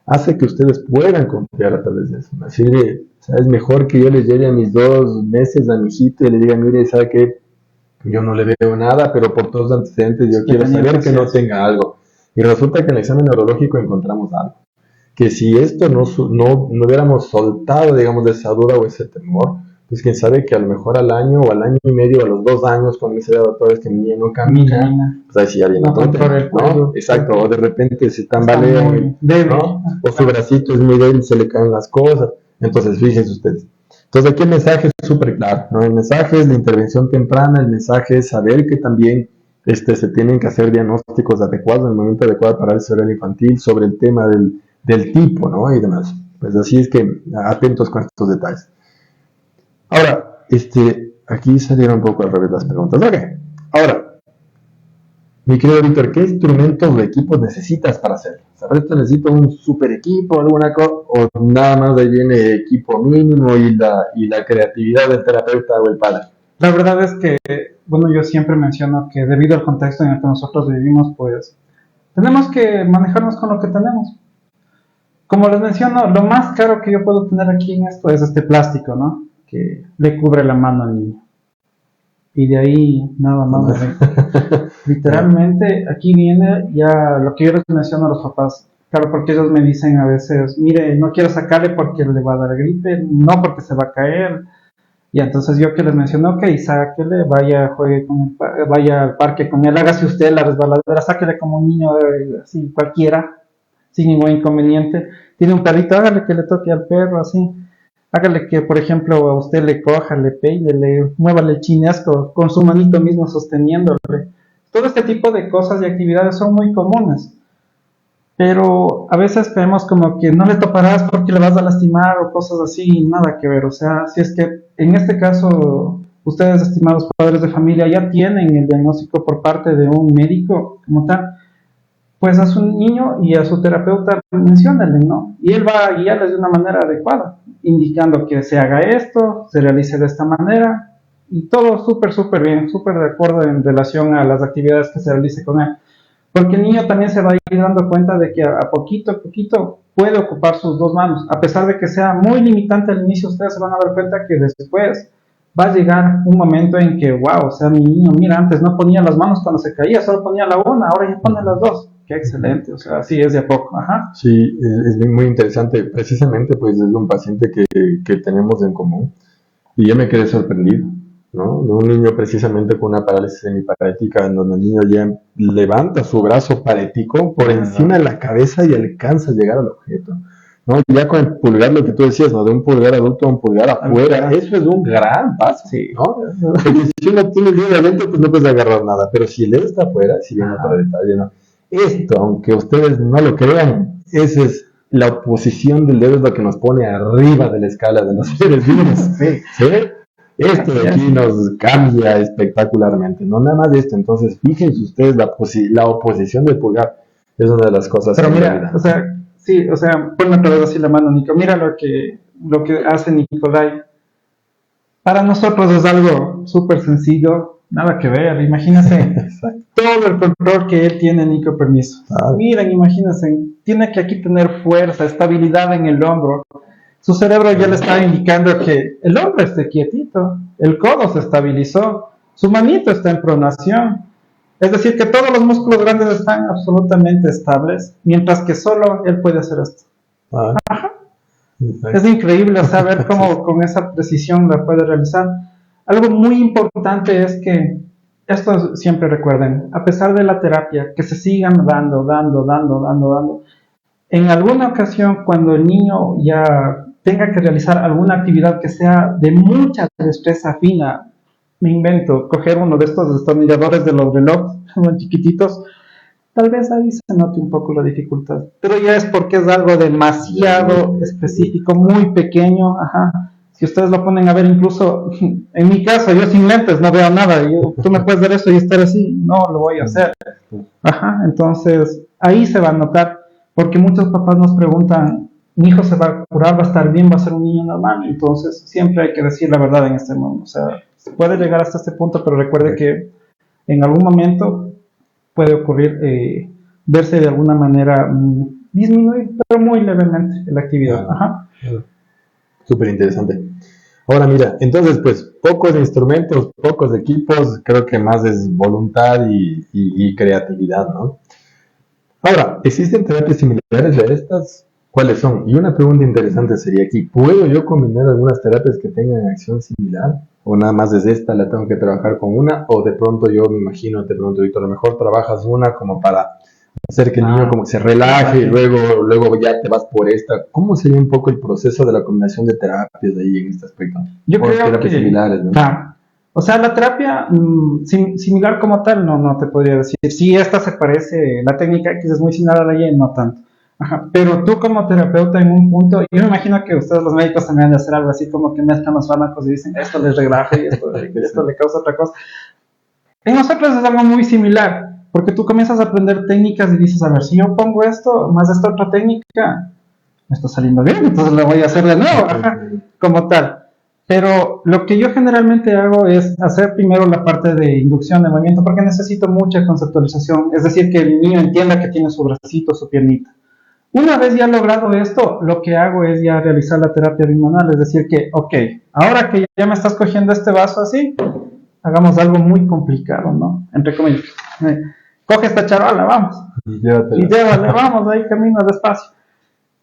[SPEAKER 1] hace que ustedes puedan confiar a través de eso. Así de, es mejor que yo les lleve a mis 2 meses a mi hijito y le diga, mire, ¿sabe qué? Yo no le veo nada, pero por todos los antecedentes yo quiero saber que no tenga algo. Y resulta que en el examen neurológico encontramos algo. Que si esto no hubiéramos soltado, digamos, de esa duda o ese temor, pues quién sabe que a lo mejor al año o al año y medio, a los 2 años, cuando me dice el doctor es que mi niño no camina, pues ahí sí ya viene otro tema, ¿no? Exacto, o de repente se tambalea, ¿no? O su bracito es muy débil, se le caen las cosas. Entonces, fíjense ustedes. Entonces aquí el mensaje es súper claro, ¿no? El mensaje es la intervención temprana, el mensaje es saber que también se tienen que hacer diagnósticos adecuados en el momento adecuado para el cerebro infantil sobre el tema del tipo, ¿no? Y demás. Pues así es que atentos con estos detalles. Ahora, aquí salieron un poco al revés las preguntas. Ok, ahora, mi querido Víctor, ¿qué instrumentos o equipos necesitas para hacerlo? ¿Sabes? ¿Necesito un super equipo, alguna cosa? ¿O nada más ahí viene equipo mínimo y la creatividad del terapeuta o el padre?
[SPEAKER 2] La verdad es que, bueno, yo siempre menciono que debido al contexto en el que nosotros vivimos, pues, tenemos que manejarnos con lo que tenemos. Como les menciono, lo más caro que yo puedo tener aquí en esto es este plástico, ¿no? Que le cubre la mano al niño. Y de ahí nada más. Literalmente aquí viene ya lo que yo les menciono a los papás. Claro, porque ellos me dicen a veces, mire, no quiero sacarle porque le va a dar gripe, no porque se va a caer. Y entonces yo que les menciono, ok, sáquele, vaya al parque con él, hágase usted la resbaladera, sáquele como un niño así cualquiera, sin ningún inconveniente. Tiene un perrito, hágale que le toque al perro, así. Hágale que, por ejemplo, a usted le coja, le peine, muévale el chinesco con su manito mismo sosteniéndole. todo este tipo de cosas y actividades son muy comunes, pero a veces vemos como que no le toparás porque le vas a lastimar o cosas así, nada que ver. O sea, si es que en este caso ustedes, estimados padres de familia, ya tienen el diagnóstico por parte de un médico como tal, pues a su niño y a su terapeuta menciónenle, ¿no? Y él va a guiarles de una manera adecuada, indicando que se haga esto, se realice de esta manera, y todo súper, súper bien, súper de acuerdo en relación a las actividades que se realice con él. Porque el niño también se va a ir dando cuenta de que a poquito puede ocupar sus dos manos. A pesar de que sea muy limitante al inicio, ustedes se van a dar cuenta que después va a llegar un momento en que, wow, o sea, mi niño, mira, antes no ponía las manos cuando se caía, solo ponía la una, ahora ya pone las dos. Qué excelente, o sea, así es de a poco. Ajá.
[SPEAKER 1] Sí, es muy interesante. Precisamente, pues es un paciente que tenemos en común y yo me quedé sorprendido, ¿no? De un niño precisamente con una parálisis semiparética, en donde el niño ya levanta su brazo parético por encima de la cabeza y alcanza a llegar al objeto, ¿no? Ya con el pulgar, lo que tú decías, ¿no? De un pulgar adulto a un pulgar afuera, eso es un gran paso,
[SPEAKER 2] Sí.
[SPEAKER 1] ¿no? Porque si uno tiene el dedo adentro, pues no puedes agarrar nada, pero si el dedo está afuera, si bien otro detalle, ¿no? Esto, aunque ustedes no lo crean, esa es la oposición del dedo, es lo que nos pone arriba de la escala de los seres vivos.
[SPEAKER 2] Sí.
[SPEAKER 1] ¿Sí? Esto de aquí nos cambia espectacularmente, no nada más de esto. Entonces, fíjense ustedes, la oposición del pulgar es una de las cosas.
[SPEAKER 2] Pero mira, o sea, sí, o sea, ponme otra vez así la mano, Nico. Mira lo que hace Nicolai. Para nosotros es algo súper sencillo, nada que ver. Imagínense todo el control que él tiene, Nico, permiso. Miren, imagínense, tiene que aquí tener fuerza, estabilidad en el hombro. Su cerebro ya le está indicando que el hombro esté quietito, el codo se estabilizó, su manito está en pronación. Es decir, que todos los músculos grandes están absolutamente estables, mientras que solo él puede hacer esto. Ajá. Es increíble saber cómo con esa precisión la puede realizar. Algo muy importante es que, esto siempre recuerden, a pesar de la terapia, que se sigan dando. En alguna ocasión, cuando el niño ya tenga que realizar alguna actividad que sea de mucha destreza fina, me invento, coger uno de estos destornilladores de los relojes, muy chiquititos, tal vez ahí se note un poco la dificultad, pero ya es porque es algo demasiado específico, muy pequeño, ajá. Si ustedes lo ponen a ver, incluso en mi caso, yo sin lentes no veo nada, tú me puedes ver eso y estar así, no lo voy a hacer, ajá. Entonces ahí se va a notar, porque muchos papás nos preguntan, mi hijo se va a curar, va a estar bien, va a ser un niño normal. Entonces siempre hay que decir la verdad en este mundo, o sea, se puede llegar hasta este punto, pero recuerde que en algún momento puede ocurrir verse de alguna manera disminuir, pero muy levemente la actividad. Ajá.
[SPEAKER 1] Súper interesante. Ahora mira, entonces pues pocos instrumentos, pocos equipos, creo que más es voluntad y creatividad, ¿no? Ahora, ¿existen terapias similares a estas? ¿Cuáles son? Y una pregunta interesante sería aquí, ¿puedo yo combinar algunas terapias que tengan acción similar? ¿O nada más desde esta la tengo que trabajar con una? ¿O de pronto yo me imagino, te pregunto, Víctor, a lo mejor trabajas una como para hacer que el niño como que se relaje y luego ya te vas por esta? ¿Cómo sería un poco el proceso de la combinación de terapias ahí en este aspecto?
[SPEAKER 2] Yo creo
[SPEAKER 1] terapias
[SPEAKER 2] que,
[SPEAKER 1] similares, ¿no?
[SPEAKER 2] O sea, la terapia similar como tal, no te podría decir. Si esta se parece, la técnica X es muy similar a la Y, no tanto. Ajá. Pero tú como terapeuta en un punto, yo me imagino que ustedes los médicos también han de hacer algo así como que mezclan los fármacos y dicen esto les relaja y esto le causa otra cosa. En nosotros es algo muy similar, porque tú comienzas a aprender técnicas y dices, a ver, si yo pongo esto más esta otra técnica, me está saliendo bien, entonces lo voy a hacer de nuevo, ajá, como tal. Pero lo que yo generalmente hago es hacer primero la parte de inducción de movimiento, porque necesito mucha conceptualización, es decir, que el niño entienda que tiene su bracito, su piernita. Una vez ya logrado esto, lo que hago es ya realizar la terapia bimanual, es decir que, ok, ahora que ya me estás cogiendo este vaso así, hagamos algo muy complicado, ¿no? Entre comillas. Coge esta charola, vamos. Y llévale, vamos, ahí camina despacio.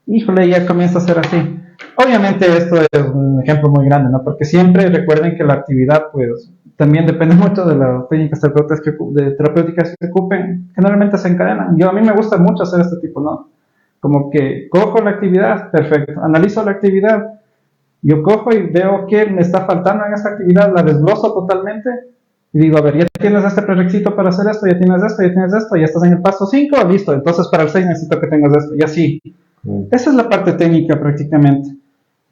[SPEAKER 2] Híjole, ya comienza a ser así. Obviamente esto es un ejemplo muy grande, ¿no? Porque siempre recuerden que la actividad, pues, también depende mucho de las técnicas terapéuticas que se ocupen. Generalmente se encadenan. A mí me gusta mucho hacer este tipo, ¿no? Como que cojo la actividad, perfecto. Analizo la actividad. Yo cojo y veo qué me está faltando en esa actividad, la desgloso totalmente y Y digo, a ver, ya tienes este prerequisito para hacer esto, ya tienes esto, ya estás en el paso 5, listo, entonces para el 6 necesito que tengas esto, y así. Esa es la parte técnica prácticamente.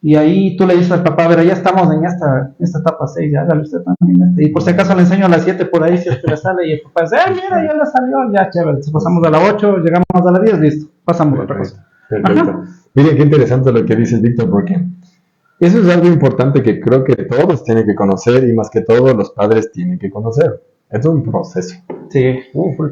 [SPEAKER 2] Y ahí tú le dices al papá, a ver, ya estamos en esta etapa 6, ya hágale usted también. Y por si acaso le enseño a las 7 por ahí, si es que le sale, y el papá dice, mira, ya le salió, ya chévere. Entonces pasamos a la 8, llegamos a la 10, listo, pasamos a otra cosa.
[SPEAKER 1] Perfecto. Miren, qué interesante lo que dices, Víctor, porque eso es algo importante que creo que todos tienen que conocer y más que todo los padres tienen que conocer. Es un proceso.
[SPEAKER 2] Sí.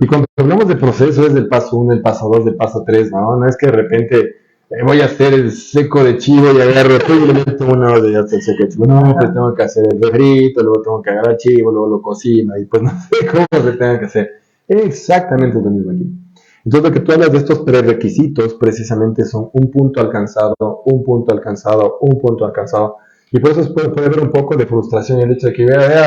[SPEAKER 1] Y cuando hablamos de proceso es del paso 1, el paso 2, del paso 3, ¿no? No es que de repente voy a hacer el seco de chivo y agarro y le meto una hora de hacer el seco de chivo. No, pues tengo que hacer el refrito, luego tengo que agarrar el chivo, luego lo cocino y pues no sé cómo se tenga que hacer. Exactamente lo mismo aquí. Entonces, lo que tú hablas de estos prerequisitos precisamente son un punto alcanzado, un punto alcanzado, un punto alcanzado. Y por eso puede haber un poco de frustración el hecho de que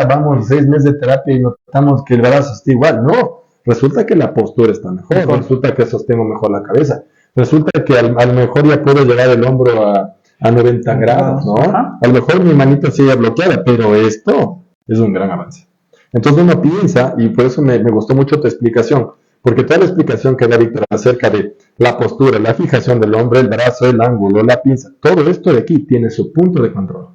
[SPEAKER 1] vamos 6 meses de terapia y notamos que el brazo está igual. No, resulta que la postura está mejor, resulta que sostengo mejor la cabeza, resulta que a lo mejor ya puedo llevar el hombro a 90 grados, ¿no? A lo mejor mi manita sigue bloqueada, pero esto es un gran avance. Entonces uno piensa, y por eso me gustó mucho tu explicación, porque toda la explicación que da Víctor acerca de la postura, la fijación del hombro, el brazo, el ángulo, la pinza, todo esto de aquí tiene su punto de control.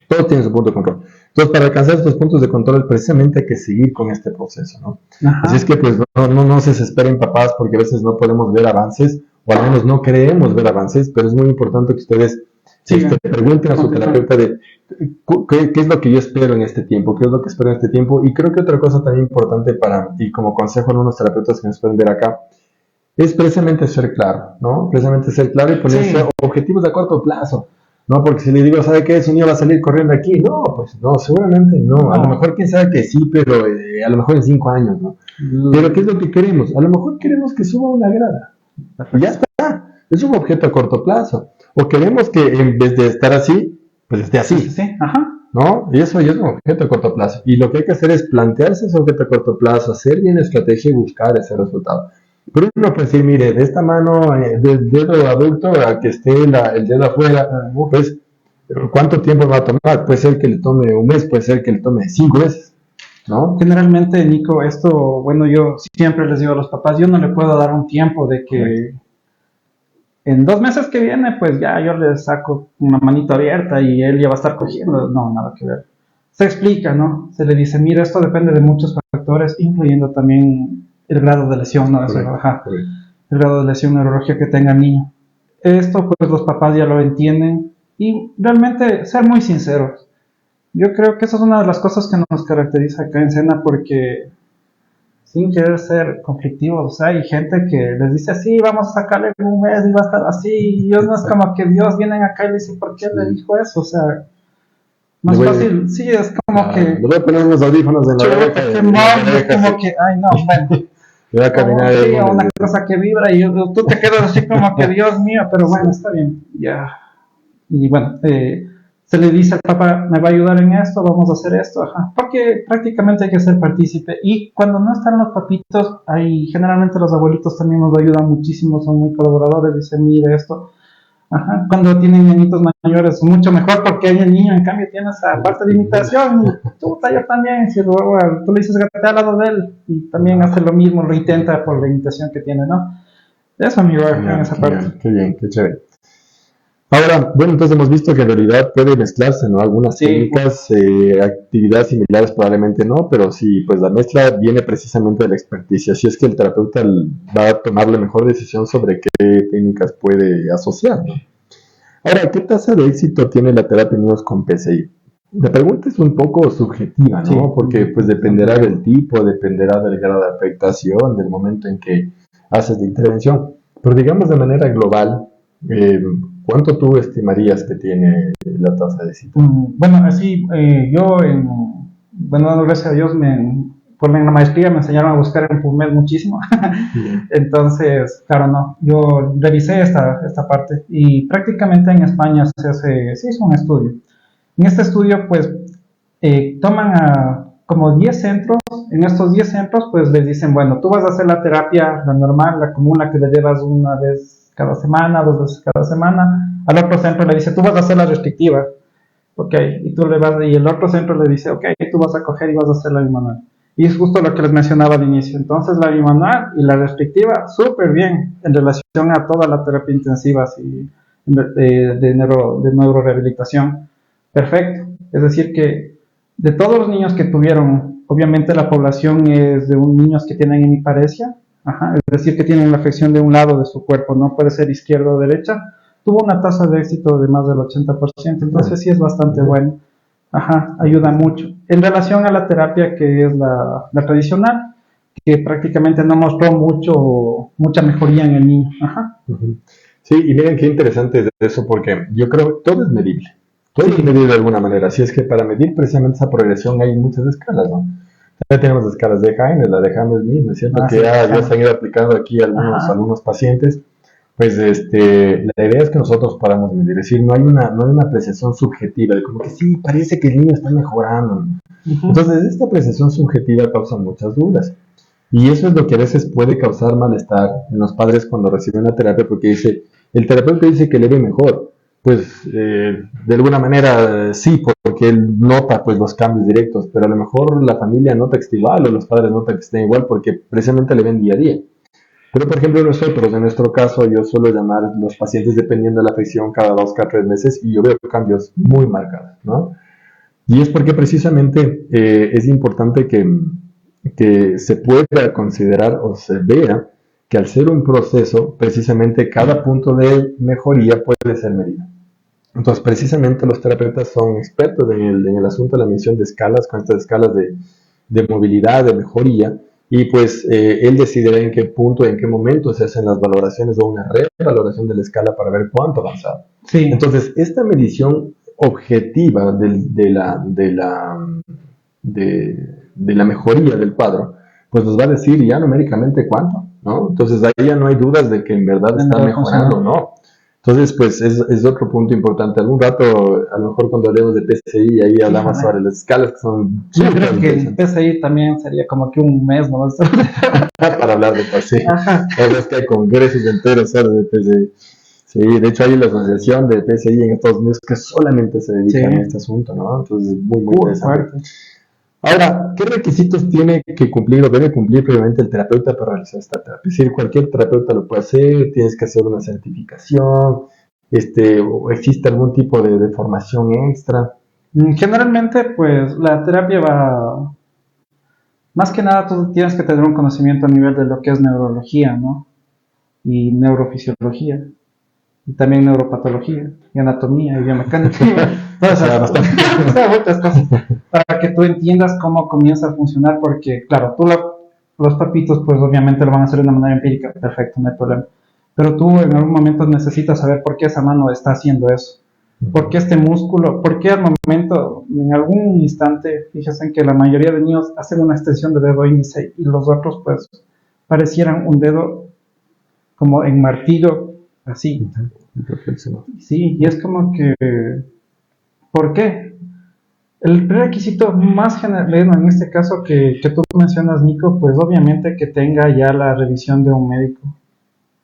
[SPEAKER 1] Todo tiene su punto de control. Entonces, para alcanzar estos puntos de control, precisamente hay que seguir con este proceso, ¿no? Así es que, pues, no se desesperen, papás, porque a veces no podemos ver avances, o al menos no creemos ver avances, pero es muy importante que ustedes pregunten a su terapeuta de qué es lo que yo espero en este tiempo, qué es lo que espero en este tiempo. Y creo que otra cosa también importante y como consejo a algunos terapeutas que nos pueden ver acá, es precisamente ser claro, ¿no? Precisamente ser claro y ponerse objetivos a corto plazo. No, porque si le digo, ¿sabe qué? Su niño va a salir corriendo aquí. No, pues no, seguramente no. A lo mejor quién sabe que sí, pero a lo mejor en 5 años, ¿no? Pero ¿qué es lo que queremos? A lo mejor queremos que suba una grada. Y ya está. Es un objeto a corto plazo. O queremos que en vez de estar así, pues esté así.
[SPEAKER 2] Sí. Ajá.
[SPEAKER 1] ¿No? Y eso ya es un objeto a corto plazo. Y lo que hay que hacer es plantearse ese objeto a corto plazo, hacer bien la estrategia y buscar ese resultado. Pero uno puede decir, mire, de esta mano, del dedo adulto a que esté el dedo afuera, pues, ¿cuánto tiempo va a tomar? Puede ser que le tome un mes, puede ser que le tome 5 meses, ¿no?
[SPEAKER 2] Generalmente, Nico, esto, bueno, yo siempre les digo a los papás, yo no le puedo dar un tiempo de que en 2 meses que viene, pues ya yo le saco una manito abierta y él ya va a estar cogiendo. No, nada que ver. Se explica, ¿no? Se le dice, mira, esto depende de muchos factores, incluyendo también el grado de lesión, ¿no? Eso, el grado de lesión neurológica que tenga el niño. Esto, pues los papás ya lo entienden y realmente ser muy sinceros. Yo creo que esa es una de las cosas que nos caracteriza acá en Sena porque, sin querer ser conflictivos, o sea, hay gente que les dice así, vamos a sacarle un mes y va a estar así, y Dios no es como que Dios viene acá y le dice, ¿por qué le dijo eso? O sea, más fácil, sí, es como que...
[SPEAKER 1] Le voy a poner unos audífonos en la oreja.
[SPEAKER 2] Es como que, ay no, bueno.
[SPEAKER 1] Voy a caminar
[SPEAKER 2] sí, una cosa que vibra y tú te quedas así como que Dios mío, pero bueno, está bien, ya. Y bueno, se le dice al papá, me va a ayudar en esto, vamos a hacer esto, porque prácticamente hay que ser partícipe. Y cuando no están los papitos, generalmente los abuelitos también nos ayudan muchísimo, son muy colaboradores, dicen, mire esto. Cuando tienen niñitos mayores, mucho mejor, porque el niño, en cambio, tiene esa parte de imitación. Yo también, si tú le dices que al lado de él, y también hace lo mismo, lo intenta por la imitación que tiene, ¿no? Eso, amigo, en esa parte.
[SPEAKER 1] Qué bien, qué chévere. Ahora, bueno, entonces hemos visto que en realidad puede mezclarse, ¿no? Algunas técnicas, actividades similares probablemente no, pero sí, pues la mezcla viene precisamente de la experticia. Así es que el terapeuta va a tomar la mejor decisión sobre qué técnicas puede asociar, ¿no? Ahora, ¿qué tasa de éxito tiene la terapia en niños con PCI? La pregunta es un poco subjetiva, ¿no? Sí. Porque pues dependerá del tipo, dependerá del grado de afectación, del momento en que haces la intervención. Pero digamos de manera global, ¿cuánto tú estimarías que tiene la tasa de éxito?
[SPEAKER 2] Bueno, así, gracias a Dios, por la maestría me enseñaron a buscar en PubMed muchísimo. Entonces, claro, no, yo revisé esta parte y prácticamente en España se hizo un estudio. En este estudio, pues, toman a como 10 centros. En estos 10 centros, pues, les dicen, bueno, tú vas a hacer la terapia, la normal, la común, la que le llevas una vez cada semana, 2 veces cada semana. Al otro centro le dice, tú vas a hacer la restrictiva. ok, y tú le vas, y el otro centro le dice, ok, tú vas a coger y vas a hacer la bimanual. Y es justo lo que les mencionaba al inicio. Entonces la bimanual y la restrictiva, súper bien en relación a toda la terapia intensiva así, de neurorehabilitación. Perfecto. Es decir que de todos los niños que tuvieron, obviamente la población es de niños que tienen hemiparesia, ajá, es decir, que tienen la afección de un lado de su cuerpo, no puede ser izquierda o derecha, tuvo una tasa de éxito de más del 80%, entonces sí es bastante bueno. Ajá, ayuda mucho. En relación a la terapia que es la tradicional, que prácticamente no mostró mucha mejoría en el niño. Ajá.
[SPEAKER 1] Sí, y miren qué interesante es eso, porque yo creo que todo es medible. Todo es
[SPEAKER 2] Sí.
[SPEAKER 1] medible de alguna manera. Así es que para medir precisamente esa progresión hay muchas escalas, ¿no? Ya tenemos escalas de Haines, la de Hammersmith, ¿no es cierto? Que
[SPEAKER 2] Sí,
[SPEAKER 1] ya se han ido aplicando aquí a algunos pacientes. Pues la idea es que nosotros podamos medir, es decir, no hay una apreciación subjetiva, de como que sí, parece que el niño está mejorando. Entonces, esta apreciación subjetiva causa muchas dudas. Y eso es lo que a veces puede causar malestar en los padres cuando reciben una terapia, porque el terapeuta dice que le ve mejor. Pues de alguna manera sí, porque él nota pues los cambios directos, pero a lo mejor la familia nota que está igual o los padres notan que está igual porque precisamente le ven día a día. Pero, por ejemplo, nosotros, en nuestro caso, yo suelo llamar a los pacientes dependiendo de la afección cada 2, cada 3 meses y yo veo cambios muy marcados, ¿no? Y es porque precisamente es importante que se pueda considerar o se vea que al ser un proceso, precisamente cada punto de mejoría puede ser medido. Entonces, precisamente los terapeutas son expertos en el asunto de la medición de escalas, con estas escalas de movilidad, de mejoría, y pues él decidirá en qué punto, en qué momento se hacen las valoraciones o una revaloración de la escala para ver cuánto avanzado.
[SPEAKER 2] Sí.
[SPEAKER 1] Entonces, esta medición objetiva de la mejoría del cuadro, pues nos va a decir ya numéricamente cuánto, ¿no? Entonces ahí ya no hay dudas de que en verdad está mejorando, ¿no? Entonces, pues es otro punto importante. Algún rato, a lo mejor cuando hablemos de PCI, ahí hablamos sobre las escalas que son...
[SPEAKER 2] Yo creo que el PCI también sería como que un mes, ¿no?
[SPEAKER 1] Para hablar de PCI. La verdad es que hay congresos enteros solo de PCI. Sí, de hecho hay la asociación de PCI en Estados Unidos que solamente se dedica a este asunto, ¿no? Entonces, muy interesante. Fuerte. Ahora, ¿qué requisitos tiene que cumplir o debe cumplir previamente el terapeuta para realizar esta terapia? Es decir, cualquier terapeuta lo puede hacer, tienes que hacer una certificación, o existe algún tipo de formación extra.
[SPEAKER 2] Generalmente, pues la terapia va, más que nada tú tienes que tener un conocimiento a nivel de lo que es neurología, ¿no? Y neurofisiología, y también neuropatología, y anatomía, y biomecánica, todas esas cosas, para que tú entiendas cómo comienza a funcionar, porque claro, los papitos pues obviamente lo van a hacer de una manera empírica, perfecto, no hay problema, pero tú en algún momento necesitas saber por qué esa mano está haciendo eso, por qué este músculo, por qué al momento, en algún instante, fíjense que la mayoría de niños hacen una extensión de dedo índice y los otros pues parecieran un dedo como en martillo, así. Sí, y es como que, ¿por qué? El prerequisito más general, en este caso que tú mencionas, Nico, pues obviamente que tenga ya la revisión de un médico.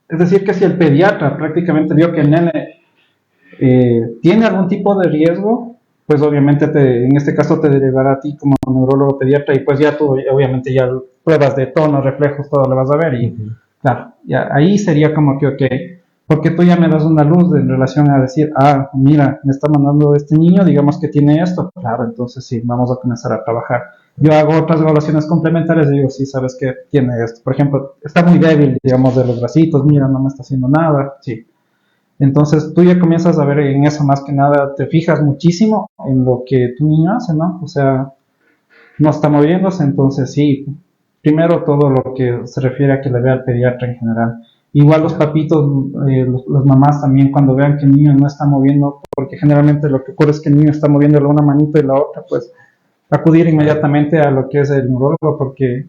[SPEAKER 2] Es decir, que si el pediatra prácticamente vio que el nene tiene algún tipo de riesgo, pues obviamente en este caso te derivará a ti como neurólogo pediatra y pues ya tú obviamente ya pruebas de tono, reflejos, todo lo vas a ver y claro, ya ahí sería como que ok, porque tú ya me das una luz en relación a decir, mira, me está mandando este niño, digamos que tiene esto, claro, entonces sí, vamos a comenzar a trabajar. Yo hago otras evaluaciones complementarias y digo, sí, sabes que tiene esto, por ejemplo, está muy débil, digamos, de los bracitos, mira, no me está haciendo nada, sí. Entonces tú ya comienzas a ver en eso más que nada, te fijas muchísimo en lo que tu niño hace, ¿no? O sea, no está moviéndose, entonces sí, primero todo lo que se refiere a que le vea al pediatra en general. Igual los papitos, las mamás también cuando vean que el niño no está moviendo, porque generalmente lo que ocurre es que el niño está moviendo una manito y la otra, pues acudir inmediatamente a lo que es el neurólogo, porque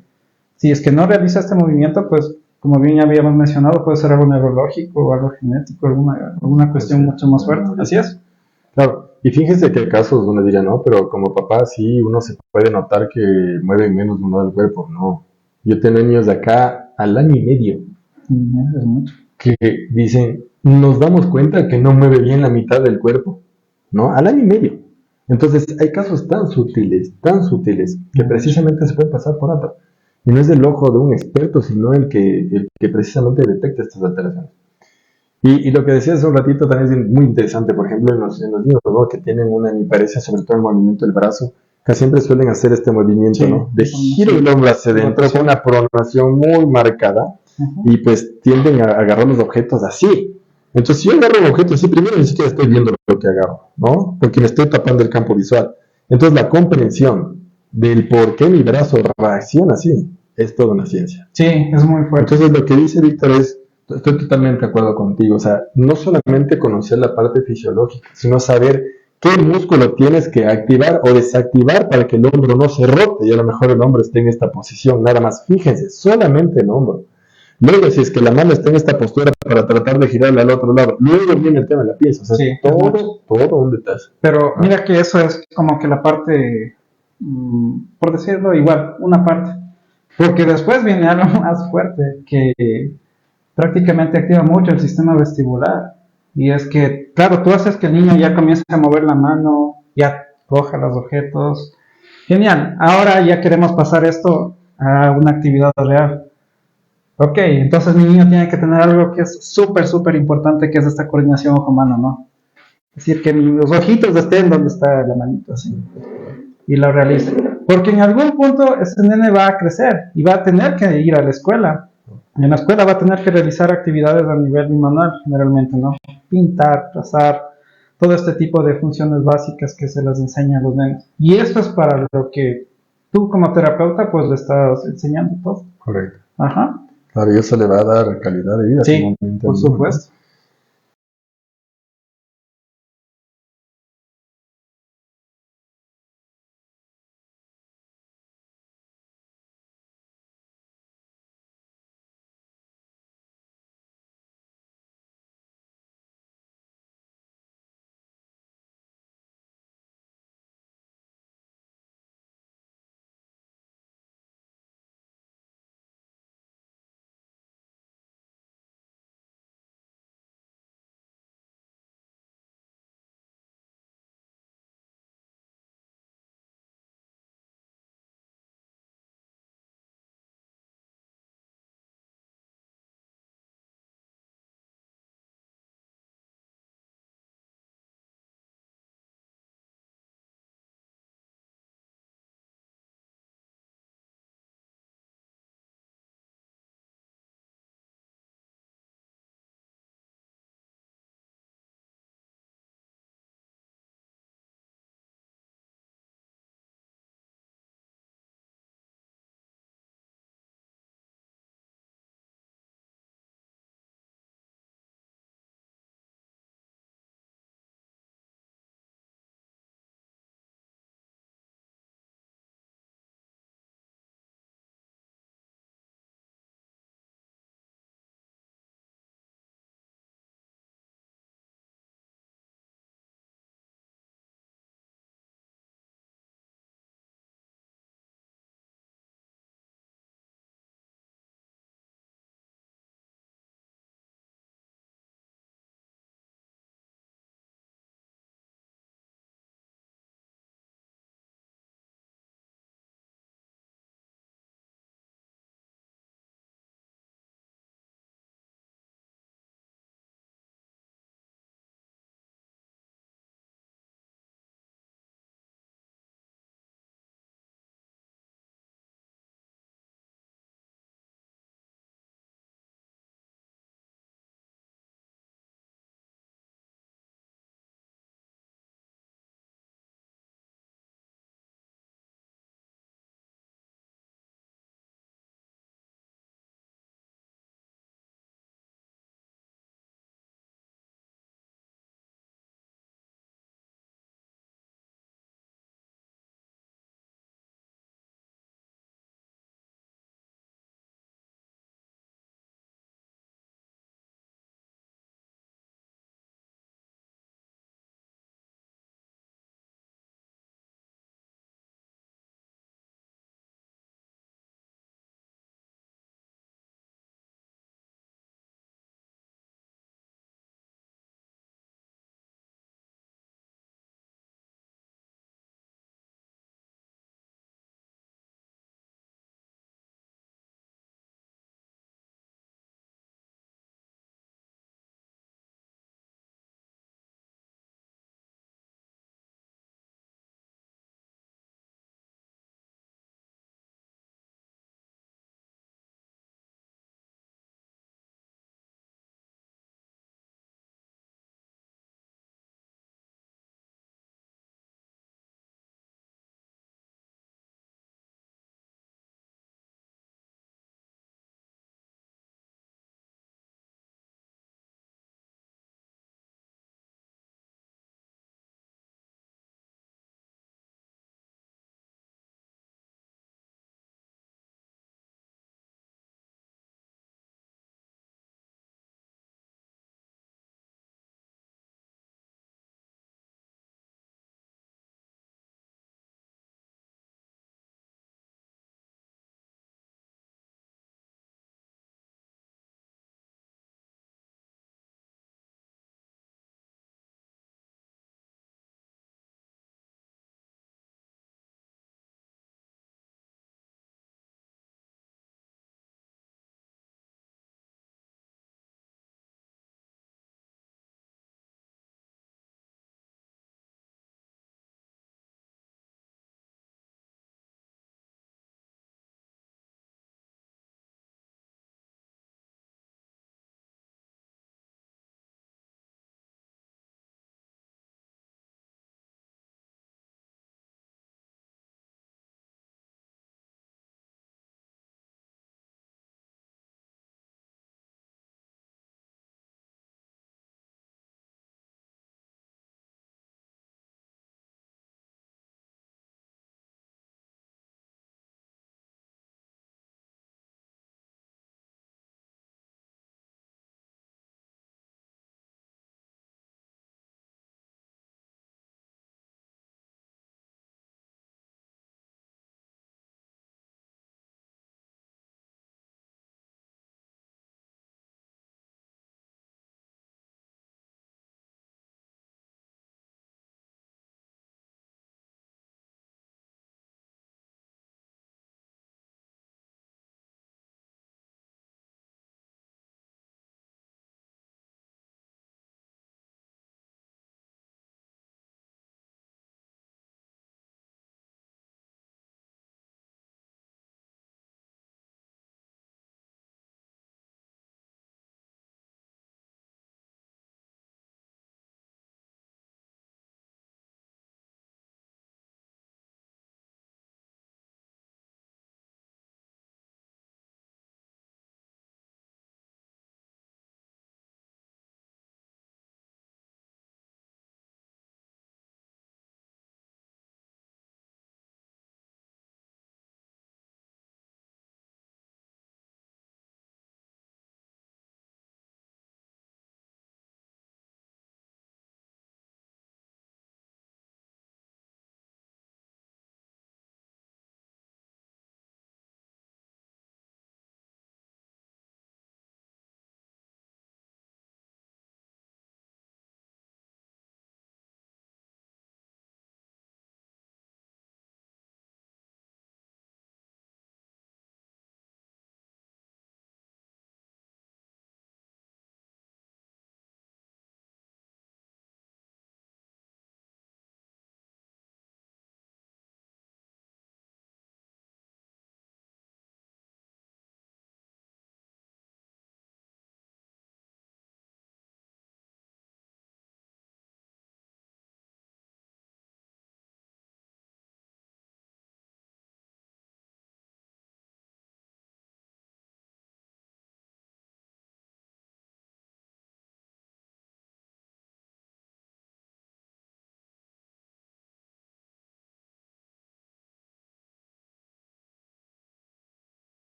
[SPEAKER 2] si es que no realiza este movimiento, pues como bien ya habíamos mencionado, puede ser algo neurológico o algo genético, alguna cuestión mucho más fuerte. Así es.
[SPEAKER 1] Claro, y fíjense que hay casos donde diría, no, pero como papá sí uno se puede notar que mueve menos de uno del cuerpo, no. Yo tengo niños de acá al año y medio que dicen, nos damos cuenta que no mueve bien la mitad del cuerpo, ¿no? Al año y medio. Entonces, hay casos tan sutiles, que precisamente se pueden pasar por alto. Y no es del ojo de un experto, sino el que precisamente detecta estas alteraciones. Y lo que decías hace un ratito también es muy interesante, por ejemplo, en los niños, ¿no? Que tienen una hemiparesia, sobre todo el movimiento del brazo, que siempre suelen hacer este movimiento,
[SPEAKER 2] Sí,
[SPEAKER 1] ¿no? De
[SPEAKER 2] sí,
[SPEAKER 1] giro del hombro hacia adentro, con
[SPEAKER 2] rotación.
[SPEAKER 1] una pronación muy marcada, y pues tienden a agarrar los objetos así. Entonces, si yo agarro un objeto así, primero ni siquiera estoy viendo lo que agarro, ¿no? Porque me estoy tapando el campo visual. Entonces, la comprensión del por qué mi brazo reacciona así es toda una ciencia.
[SPEAKER 2] Sí, es muy fuerte.
[SPEAKER 1] Entonces, lo que dice Víctor es, estoy totalmente de acuerdo contigo, o sea, no solamente conocer la parte fisiológica, sino saber qué músculo tienes que activar o desactivar para que el hombro no se rote y a lo mejor el hombro esté en esta posición, nada más, fíjense, solamente el hombro. Luego, si es que la mano está en esta postura para tratar de girarla al otro lado, luego viene el tema de la pieza, o sea,
[SPEAKER 2] Sí,
[SPEAKER 1] todo un detalle.
[SPEAKER 2] Pero mira que eso es como que la parte, por decirlo igual, una parte. Porque después viene algo más fuerte que prácticamente activa mucho el sistema vestibular. Y es que, claro, tú haces que el niño ya comience a mover la mano, ya coja los objetos. Genial, ahora ya queremos pasar esto a una actividad real. Ok, entonces mi niño tiene que tener algo que es súper, súper importante, que es esta coordinación ojo-mano, ¿no? Es decir, que los ojitos estén donde está la manito, así, y lo realice. Porque en algún punto ese nene va a crecer y va a tener que ir a la escuela. Y en la escuela va a tener que realizar actividades a nivel bimanual, generalmente, ¿no? Pintar, trazar, todo este tipo de funciones básicas que se les enseña a los nenes. Y esto es para lo que tú como terapeuta pues le estás enseñando todo.
[SPEAKER 1] Correcto.
[SPEAKER 2] Ajá.
[SPEAKER 1] Claro, y eso le va a dar calidad de vida.
[SPEAKER 2] Sí, por supuesto.